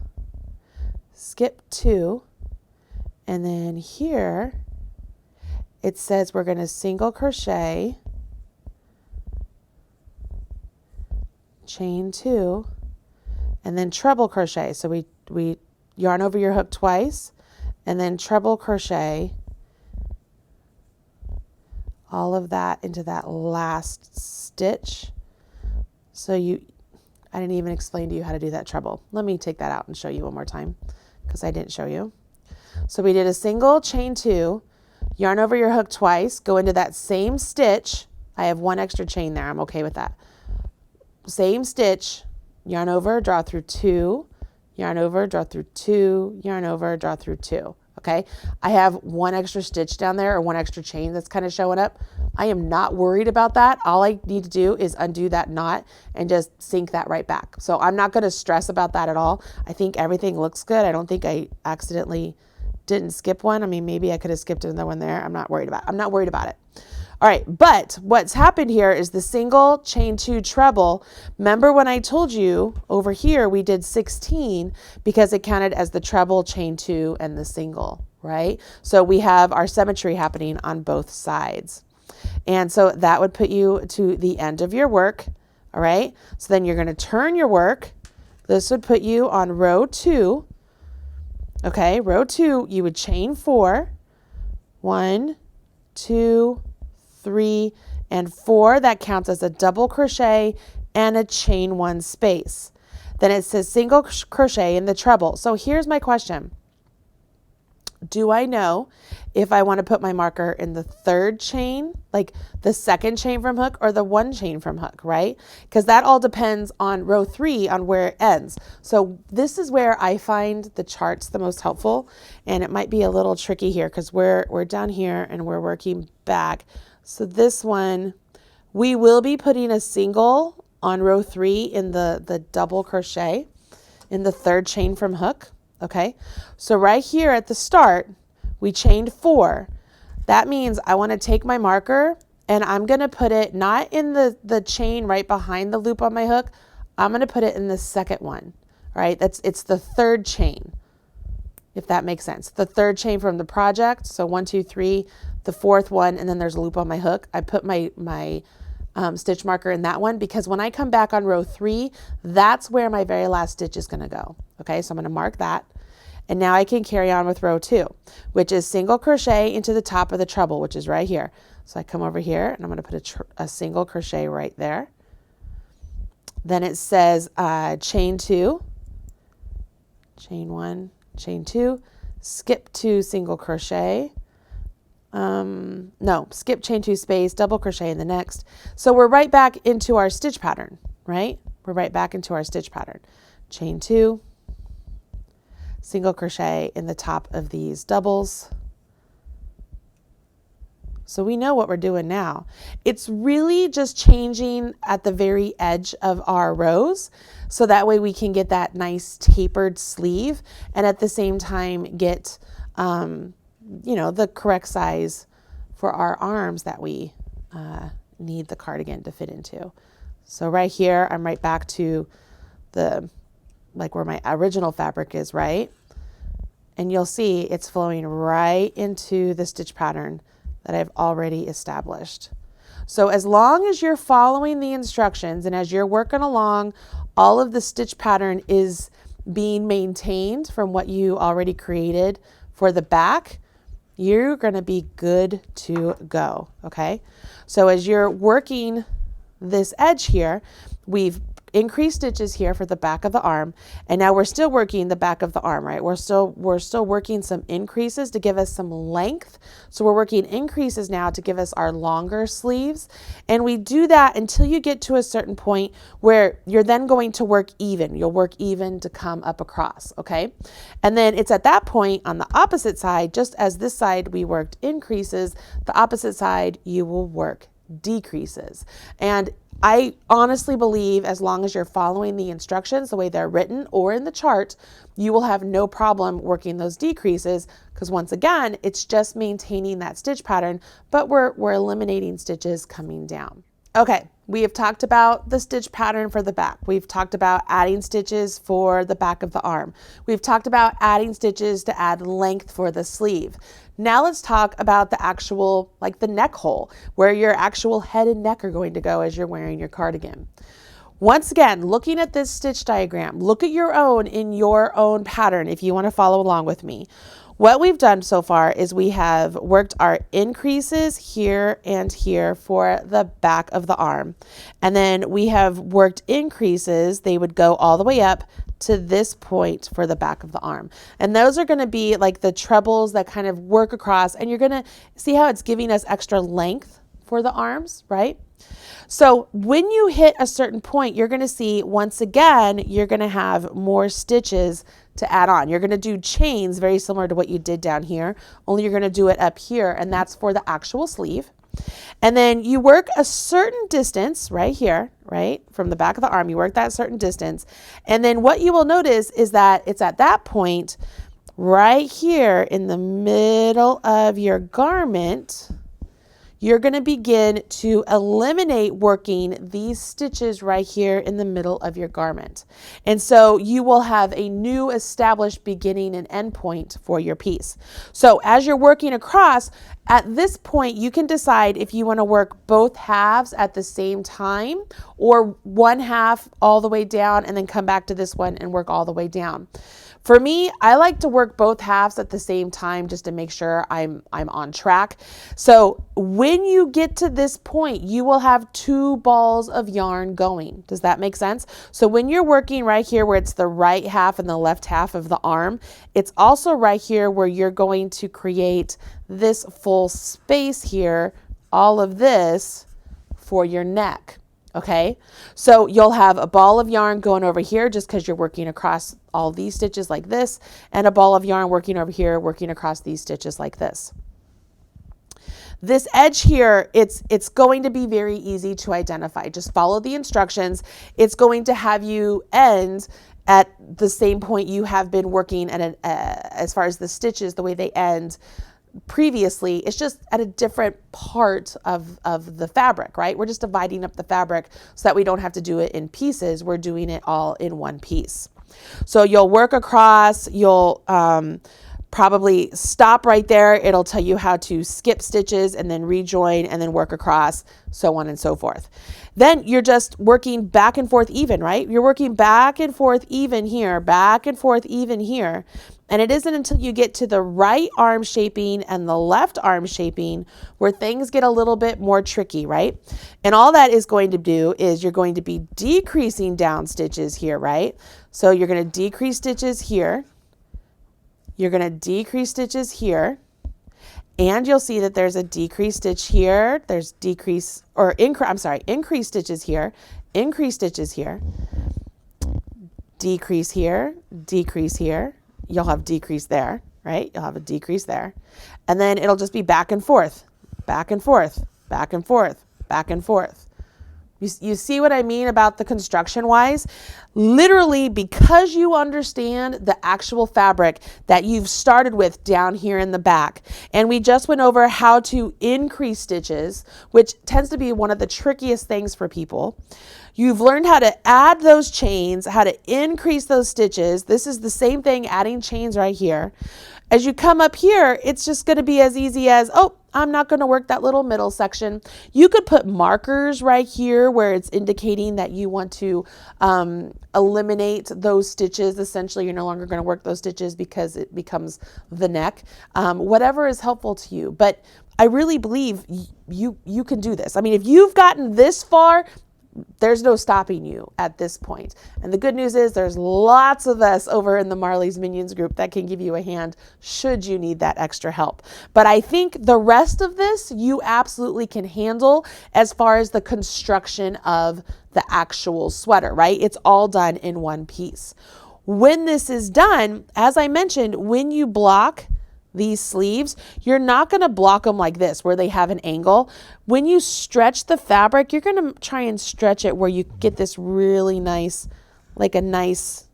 skip 2. And then here it says we're going to single crochet, chain 2, and then treble crochet. So we yarn over your hook twice and then treble crochet all of that into that last stitch. So I didn't even explain to you how to do that treble. Let me take that out and show you one more time because I didn't show you. So we did a single, chain 2, yarn over your hook twice, go into that same stitch. I have 1 extra chain there. I'm okay with that. Same stitch, yarn over, draw through 2, yarn over, draw through 2, yarn over, draw through 2. Okay, I have 1 extra stitch down there or 1 extra chain that's kind of showing up. I am not worried about that. All I need to do is undo that knot and just sink that right back. So I'm not going to stress about that at all. I think everything looks good. I don't think I accidentally didn't skip one. I mean, maybe I could have skipped another one there. I'm not worried about it. All right, but what's happened here is the single, chain 2, treble. Remember when I told you over here we did 16 because it counted as the treble, chain 2, and the single, right? So we have our symmetry happening on both sides. And so that would put you to the end of your work, all right? So then you're going to turn your work. This would put you on row 2. Okay, row 2, you would chain 4. 1, 2, 3, and 4. That counts as a double crochet and a chain 1 space. Then it says single crochet in the treble. So here's my question. Do I know if I want to put my marker in the third chain, like the second chain from hook or the one chain from hook, right? Because that all depends on row 3 on where it ends. So this is where I find the charts the most helpful, and it might be a little tricky here because we're down here and we're working back. So this one, we will be putting a single on row 3 in the double crochet in the third chain from hook, okay? So right here at the start, we chained 4. That means I want to take my marker and I'm going to put it not in the chain right behind the loop on my hook. I'm going to put it in the second one, right? It's the third chain, if that makes sense. The third chain from the project. So 1, 2, 3, the fourth one, and then there's a loop on my hook. I put my stitch marker in that one because when I come back on row 3, that's where my very last stitch is going to go. Okay, so I'm going to mark that. And now I can carry on with row 2, which is single crochet into the top of the treble, which is right here. So I come over here and I'm going to put a single crochet right there. Then it says chain 2, chain 1, chain 2, skip 2 single crochet. No, skip chain 2 space, double crochet in the next. So we're right back into our stitch pattern, right? We're right back into our stitch pattern. Chain 2. Single crochet in the top of these doubles. So we know what we're doing now. It's really just changing at the very edge of our rows, so that way we can get that nice tapered sleeve and at the same time get, you know, the correct size for our arms that we need the cardigan to fit into. So right here, I'm right back to like where my original fabric is, right? And you'll see it's flowing right into the stitch pattern that I've already established. So as long as you're following the instructions and as you're working along, all of the stitch pattern is being maintained from what you already created for the back, you're going to be good to go, okay? So as you're working this edge here, we've increased stitches here for the back of the arm, and now we're still working the back of the arm, right? We're still working some increases to give us some length. So we're working increases now to give us our longer sleeves, and we do that until you get to a certain point where you're then going to work even. You'll work even to come up across, okay? And then it's at that point on the opposite side, just as this side we worked increases, the opposite side you will work decreases. And I honestly believe as long as you're following the instructions the way they're written or in the chart, you will have no problem working those decreases, because once again, it's just maintaining that stitch pattern, but we're eliminating stitches coming down. Okay, we have talked about the stitch pattern for the back. We've talked about adding stitches for the back of the arm. We've talked about adding stitches to add length for the sleeve. Now let's talk about the actual, like the neck hole, where your actual head and neck are going to go as you're wearing your cardigan. Once again, looking at this stitch diagram, look at your own in your own pattern if you want to follow along with me. What we've done so far is we have worked our increases here and here for the back of the arm. And then we have worked increases, they would go all the way up to this point for the back of the arm. And those are going to be like the trebles that kind of work across, and you're going to see how it's giving us extra length for the arms, right? So when you hit a certain point, you're going to see, once again, you're going to have more stitches to add on. You're going to do chains very similar to what you did down here, only you're going to do it up here, and that's for the actual sleeve. And then you work a certain distance right here, right? From the back of the arm, you work that certain distance. And then what you will notice is that it's at that point right here in the middle of your garment, you're going to begin to eliminate working these stitches right here in the middle of your garment. And so you will have a new established beginning and end point for your piece. So as you're working across, at this point, you can decide if you want to work both halves at the same time or one half all the way down and then come back to this one and work all the way down. For me, I like to work both halves at the same time just to make sure I'm on track. So when you get to this point, you will have 2 balls of yarn going. Does that make sense? So when you're working right here where it's the right half and the left half of the arm, it's also right here where you're going to create this full space here, all of this for your neck. Okay, so you'll have a ball of yarn going over here just because you're working across all these stitches like this, and a ball of yarn working over here, working across these stitches like this. This edge here, it's going to be very easy to identify. Just follow the instructions. It's going to have you end at the same point you have been working at as far as the stitches, the way they end previously. It's just at a different part of the fabric, right? We're just dividing up the fabric so that we don't have to do it in pieces. We're doing it all in one piece. So you'll work across, you'll probably stop right there. It'll tell you how to skip stitches and then rejoin and then work across, so on and so forth. Then you're just working back and forth even, right? You're working back and forth even here, back and forth even here. And it isn't until you get to the right arm shaping and the left arm shaping where things get a little bit more tricky, right? And all that is going to do is you're going to be decreasing down stitches here, right? So you're going to decrease stitches here. You're going to decrease stitches here. And you'll see that there's a decrease stitch here. There's increase stitches here, increase stitches here, decrease here, decrease here. You'll have decrease there, right? You'll have a decrease there. And then it'll just be back and forth, back and forth, back and forth, back and forth. You see what I mean about the construction wise? Literally, because you understand the actual fabric that you've started with down here in the back. And we just went over how to increase stitches, which tends to be one of the trickiest things for people. You've learned how to add those chains, how to increase those stitches. This is the same thing, adding chains right here. As you come up here, it's just going to be as easy as, oh, I'm not going to work that little middle section. You could put markers right here where it's indicating that you want to eliminate those stitches. Essentially, you're no longer going to work those stitches because it becomes the neck. Whatever is helpful to you. But I really believe you can do this. I mean, if you've gotten this far, there's no stopping you at this point. And the good news is there's lots of us over in the Marley's Minions group that can give you a hand should you need that extra help. But I think the rest of this you absolutely can handle as far as the construction of the actual sweater, right? It's all done in one piece. When this is done, as I mentioned, when you block these sleeves, you're not going to block them like this where they have an angle. When you stretch the fabric, you're going to try and stretch it where you get this really nice, like a nice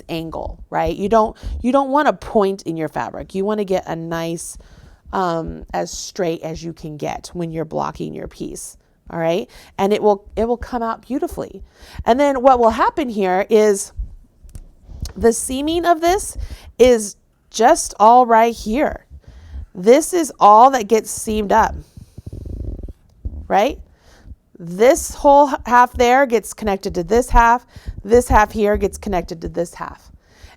angle, right? You don't want a point in your fabric. You want to get a nice, as straight as you can get when you're blocking your piece. All right. And it will come out beautifully. And then what will happen here is the seaming of this is just all right here. This is all that gets seamed up, right? This whole half there gets connected to this half here gets connected to this half.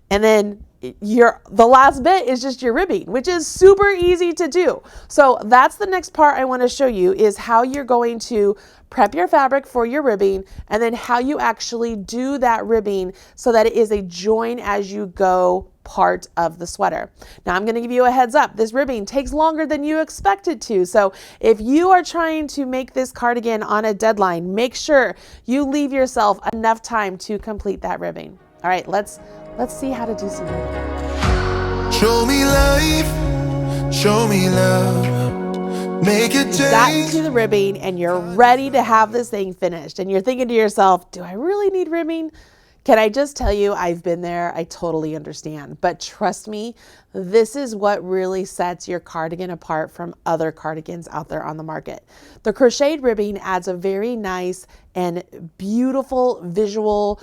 And then the last bit is just your ribbing, which is super easy to do. So that's the next part I want to show you is how you're going to prep your fabric for your ribbing and then how you actually do that ribbing so that it is a join as you go part of the sweater. Now I'm going to give you a heads up. This ribbing takes longer than you expect it to. So if you are trying to make this cardigan on a deadline, make sure you leave yourself enough time to complete that ribbing. All right, let's see how to do some ribbing. Show me life, show me love, make it change. Got into the ribbing and you're ready to have this thing finished. And you're thinking to yourself, do I really need ribbing? Can I just tell you, I've been there, I totally understand. But trust me, this is what really sets your cardigan apart from other cardigans out there on the market. The crocheted ribbing adds a very nice and beautiful visual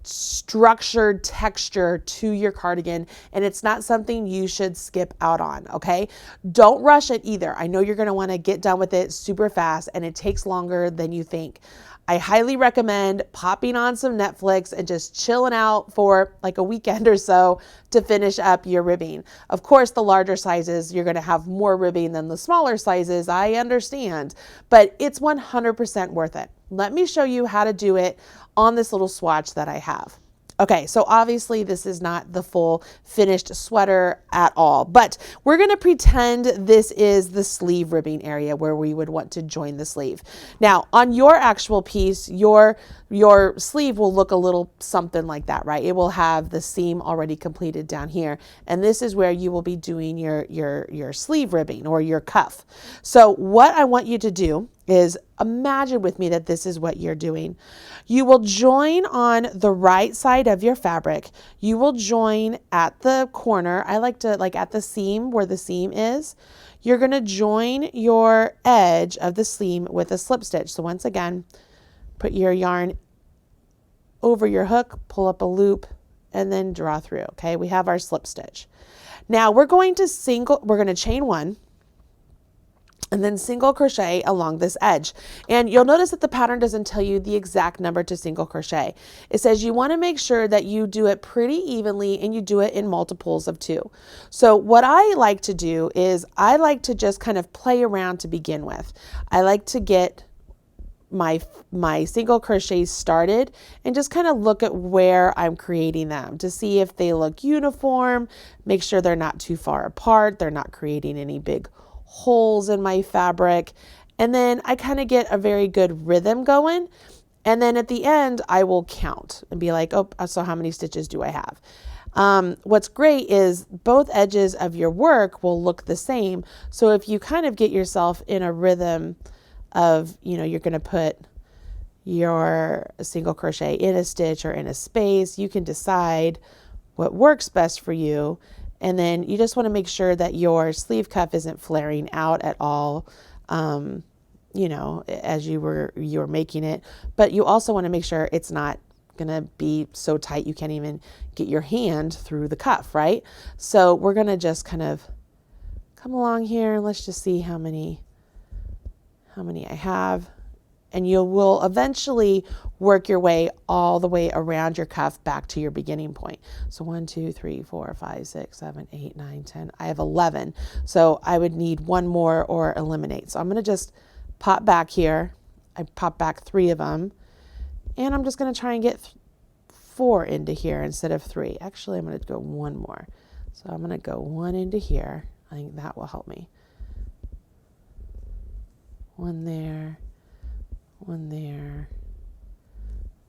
structured texture to your cardigan, and it's not something you should skip out on, okay? Don't rush it either. I know you're going to want to get done with it super fast and it takes longer than you think. I highly recommend popping on some Netflix and just chilling out for like a weekend or so to finish up your ribbing. Of course, the larger sizes, you're going to have more ribbing than the smaller sizes. I understand, but it's 100% worth it. Let me show you how to do it on this little swatch that I have. Okay, so obviously this is not the full finished sweater at all, but we're going to pretend this is the sleeve ribbing area where we would want to join the sleeve. Now, on your actual piece, your sleeve will look a little something like that, right? It will have the seam already completed down here, and this is where you will be doing your sleeve ribbing or your cuff. So what I want you to do is imagine with me that this is what you're doing. You will join on the right side of your fabric. You will join at the corner. I like to at the seam where the seam is. You're going to join your edge of the seam with a slip stitch. So once again, put your yarn over your hook, pull up a loop, and then draw through. Okay, we have our slip stitch. Now we're going to chain one, and then single crochet along this edge. And you'll notice that the pattern doesn't tell you the exact number to single crochet. It says you want to make sure that you do it pretty evenly and you do it in multiples of 2. So what I like to do is I like to just kind of play around to begin with. I like to get my single crochets started and just kind of look at where I'm creating them to see if they look uniform, make sure they're not too far apart, they're not creating any big holes in my fabric, and then I kind of get a very good rhythm going, and then at the end I will count and be like, oh, so how many stitches do I have? What's great is both edges of your work will look the same, so if you kind of get yourself in a rhythm of, you're going to put your single crochet in a stitch or in a space, you can decide what works best for you. And then you just want to make sure that your sleeve cuff isn't flaring out at all, as you're making it. But you also want to make sure it's not going to be so tight you can't even get your hand through the cuff, right? So we're going to just kind of come along here and let's just see how many I have. And you will eventually work your way all the way around your cuff back to your beginning point. So 1, 2, 3, 4, 5, 6, 7, 8, 9, 10. I have 11. So I would need one more or eliminate. So I'm going to just pop back here. I pop back 3 of them. And I'm just going to try and get 4 into here instead of 3. Actually, I'm going to go 1 more. So I'm going to go 1 into here. I think that will help me. 1 there. 1 there,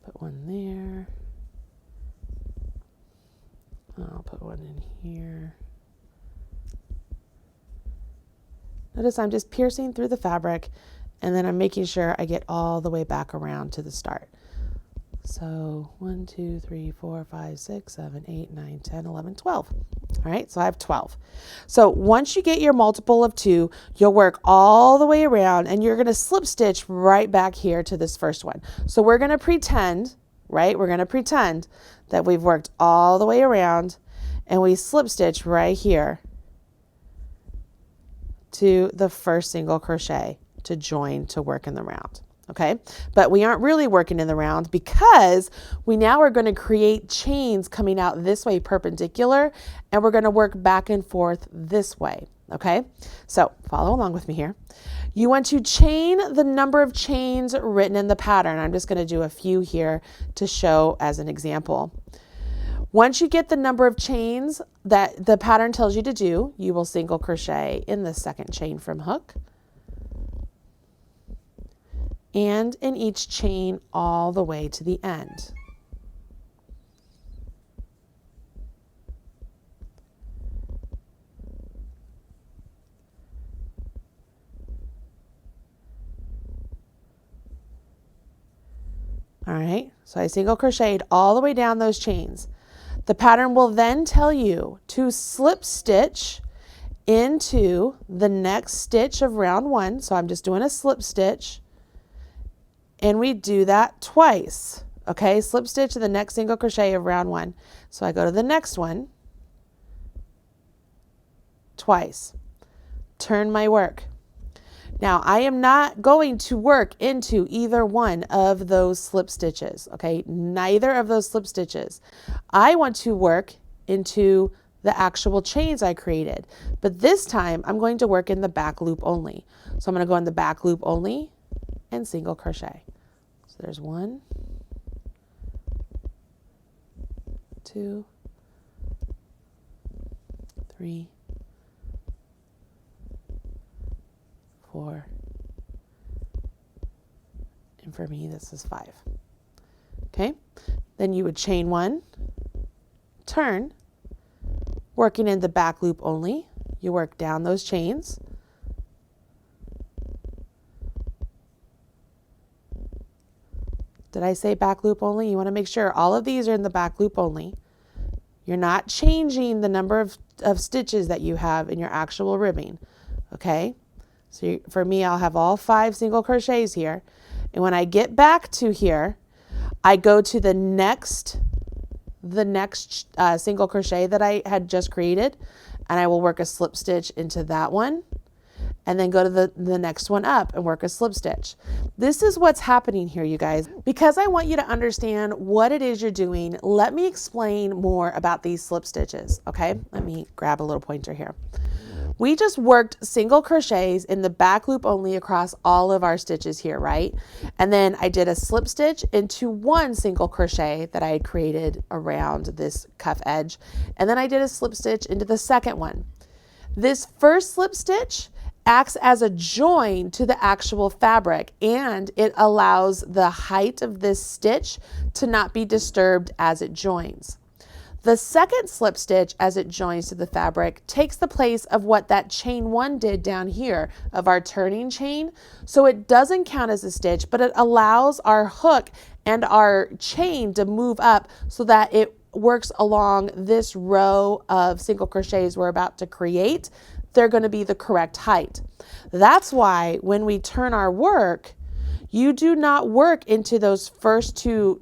put 1 there, I'll put 1 in here. Notice I'm just piercing through the fabric and then I'm making sure I get all the way back around to the start. So 1, 2, 3, 4, 5, 6, 7, 8, 9, 10, 11, 12. All right, so I have 12. So once you get your multiple of 2, you'll work all the way around and you're going to slip stitch right back here to this first one. So we're going to pretend, right? We're going to pretend that we've worked all the way around and we slip stitch right here to the first single crochet to join to work in the round. Okay, but we aren't really working in the round because we now are going to create chains coming out this way perpendicular, and we're going to work back and forth this way. Okay, so follow along with me here. You want to chain the number of chains written in the pattern. I'm just going to do a few here to show as an example. Once you get the number of chains that the pattern tells you to do, you will single crochet in the second chain from hook, and in each chain all the way to the end. All right, so I single crocheted all the way down those chains. The pattern will then tell you to slip stitch into the next stitch of round 1. So I'm just doing a slip stitch. And we do that twice, okay? Slip stitch to the next single crochet of round 1. So I go to the next one twice. Turn my work. Now, I am not going to work into either one of those slip stitches, okay? Neither of those slip stitches. I want to work into the actual chains I created, but this time I'm going to work in the back loop only. So I'm going to go in the back loop only and single crochet. So there's 1, 2, 3, 4, and for me this is 5. Okay, then you would chain 1, turn, working in the back loop only. You work down those chains. Did I say back loop only? You want to make sure all of these are in the back loop only. You're not changing the number of stitches that you have in your actual ribbing, okay? So for me, I'll have all 5 single crochets here. And when I get back to here, I go to the next single crochet that I had just created, and I will work a slip stitch into that one, and then go to the next one up and work a slip stitch. This is what's happening here, you guys. Because I want you to understand what it is you're doing, let me explain more about these slip stitches, okay? Let me grab a little pointer here. We just worked single crochets in the back loop only across all of our stitches here, right? And then I did a slip stitch into 1 single crochet that I had created around this cuff edge. And then I did a slip stitch into the second one. This first slip stitch acts as a join to the actual fabric, and it allows the height of this stitch to not be disturbed as it joins. The second slip stitch as it joins to the fabric takes the place of what that chain 1 did down here of our turning chain. So it doesn't count as a stitch, but it allows our hook and our chain to move up so that it works along this row of single crochets we're about to create. They're going to be the correct height. That's why when we turn our work, you do not work into those first 2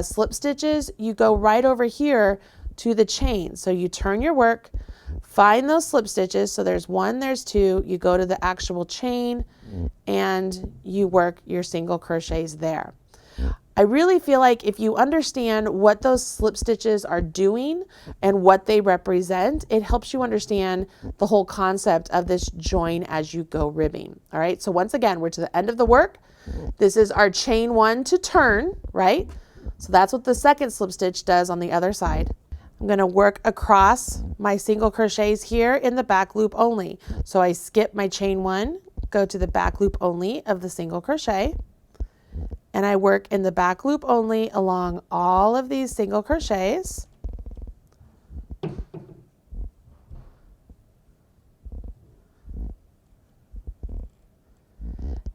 slip stitches. You go right over here to the chain. So you turn your work, find those slip stitches. So there's 1, there's 2. You go to the actual chain and you work your single crochets there. I really feel like if you understand what those slip stitches are doing and what they represent, it helps you understand the whole concept of this join as you go ribbing. All right, so once again, we're to the end of the work. This is our chain 1 to turn, right? So that's what the second slip stitch does on the other side. I'm going to work across my single crochets here in the back loop only. So I skip my chain 1, go to the back loop only of the single crochet, and I work in the back loop only along all of these single crochets.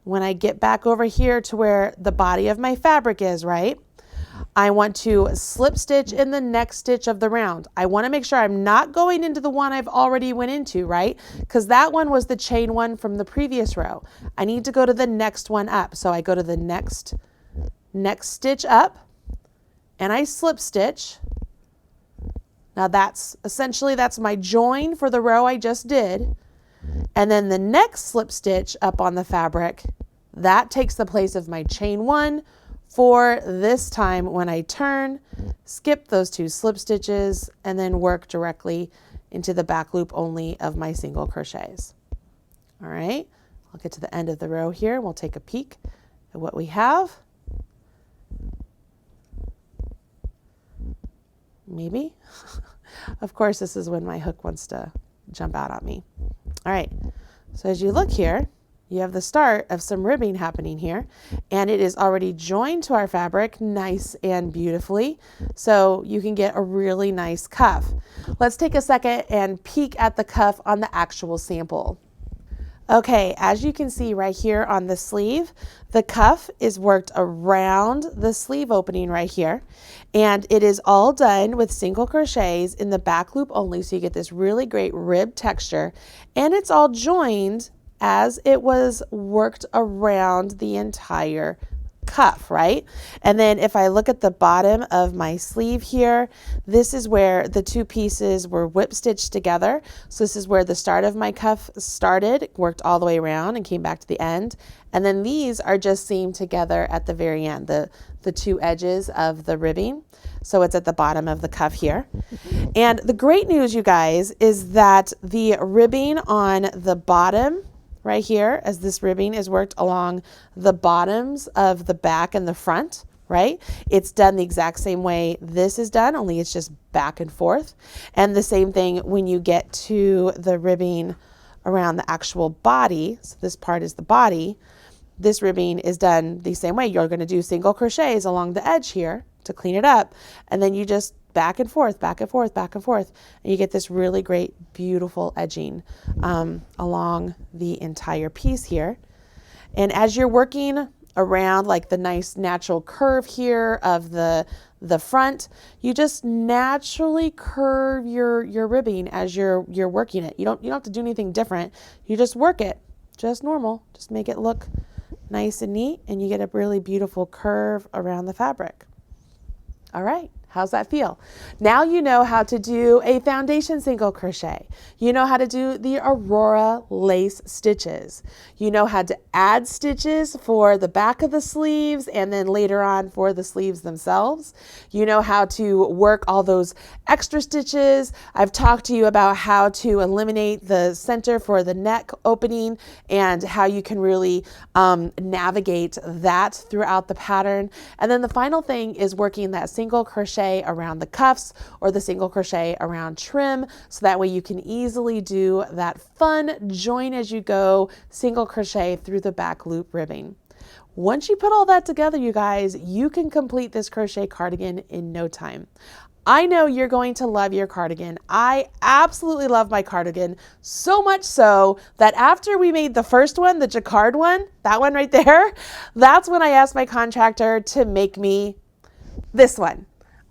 When I get back over here to where the body of my fabric is, right, I want to slip stitch in the next stitch of the round. I want to make sure I'm not going into the one I've already went into, right? Because that one was the chain 1 from the previous row. I need to go to the next one up. So I go to the next stitch up and I slip stitch. Now that's my join for the row I just did. And then the next slip stitch up on the fabric, that takes the place of my chain 1 for this time when I turn, skip those 2 slip stitches, and then work directly into the back loop only of my single crochets. All right, I'll get to the end of the row here and we'll take a peek at what we have. Maybe. Of course, this is when my hook wants to jump out at me. All right, so as you look here, you have the start of some ribbing happening here, and it is already joined to our fabric nice and beautifully, so you can get a really nice cuff. Let's take a second and peek at the cuff on the actual sample. Okay, as you can see right here on the sleeve, the cuff is worked around the sleeve opening right here, and it is all done with single crochets in the back loop only, so you get this really great rib texture, and it's all joined as it was worked around the entire cuff, right? And then if I look at the bottom of my sleeve here, this is where the two pieces were whip stitched together. So this is where the start of my cuff started, worked all the way around and came back to the end. And then these are just seamed together at the very end, the two edges of the ribbing. So it's at the bottom of the cuff here. And the great news, you guys, is that the ribbing on the bottom right here, as this ribbing is worked along the bottoms of the back and the front, right? It's done the exact same way this is done, only it's just back and forth. And the same thing when you get to the ribbing around the actual body. So this part is the body. This ribbing is done the same way. You're going to do single crochets along the edge here to clean it up. And then you just back and forth, back and forth, back and forth. And you get this really great, beautiful edging along the entire piece here. And as you're working around like the nice natural curve here of the front, you just naturally curve your ribbing as you're working it. You don't have to do anything different. You just work it just normal. Just make it look nice and neat, and you get a really beautiful curve around the fabric. All right. How's that feel? Now you know how to do a foundation single crochet. You know how to do the Aurora Lace stitches. You know how to add stitches for the back of the sleeves and then later on for the sleeves themselves. You know how to work all those extra stitches. I've talked to you about how to eliminate the center for the neck opening and how you can really navigate that throughout the pattern. And then the final thing is working that single crochet around the cuffs or the single crochet around trim, so that way you can easily do that fun join as you go single crochet through the back loop ribbing. Once you put all that together, you guys, you can complete this crochet cardigan in no time. I know you're going to love your cardigan. I absolutely love my cardigan, so much so that after we made the first one, the jacquard one, that one right there, that's when I asked my contractor to make me this one.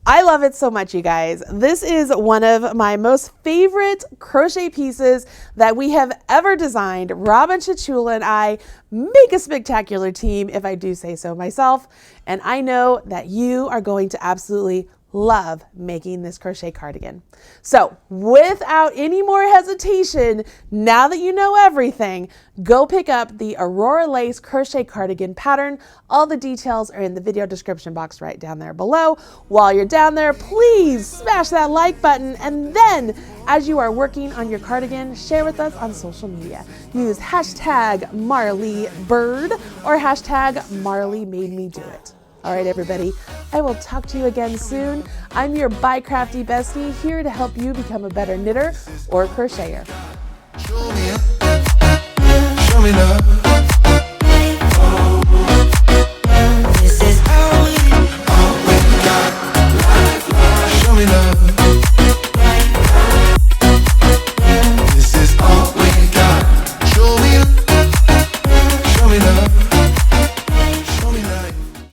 I love it so much, you guys. This is one of my most favorite crochet pieces that we have ever designed. Robin Chichula and I make a spectacular team, if I do say so myself. And I know that you are going to absolutely love making this crochet cardigan. So without any more hesitation, now that you know everything, go pick up the Aurora Lace Crochet Cardigan pattern. All the details are in the video description box right down there below. While you're down there, please smash that like button, and then as you are working on your cardigan, share with us on social media. Use hashtag MarleyBird or hashtag Marley Made Me Do It. All right, everybody, I will talk to you again soon. I'm your By Crafty bestie, here to help you become a better knitter or crocheter. Show me love.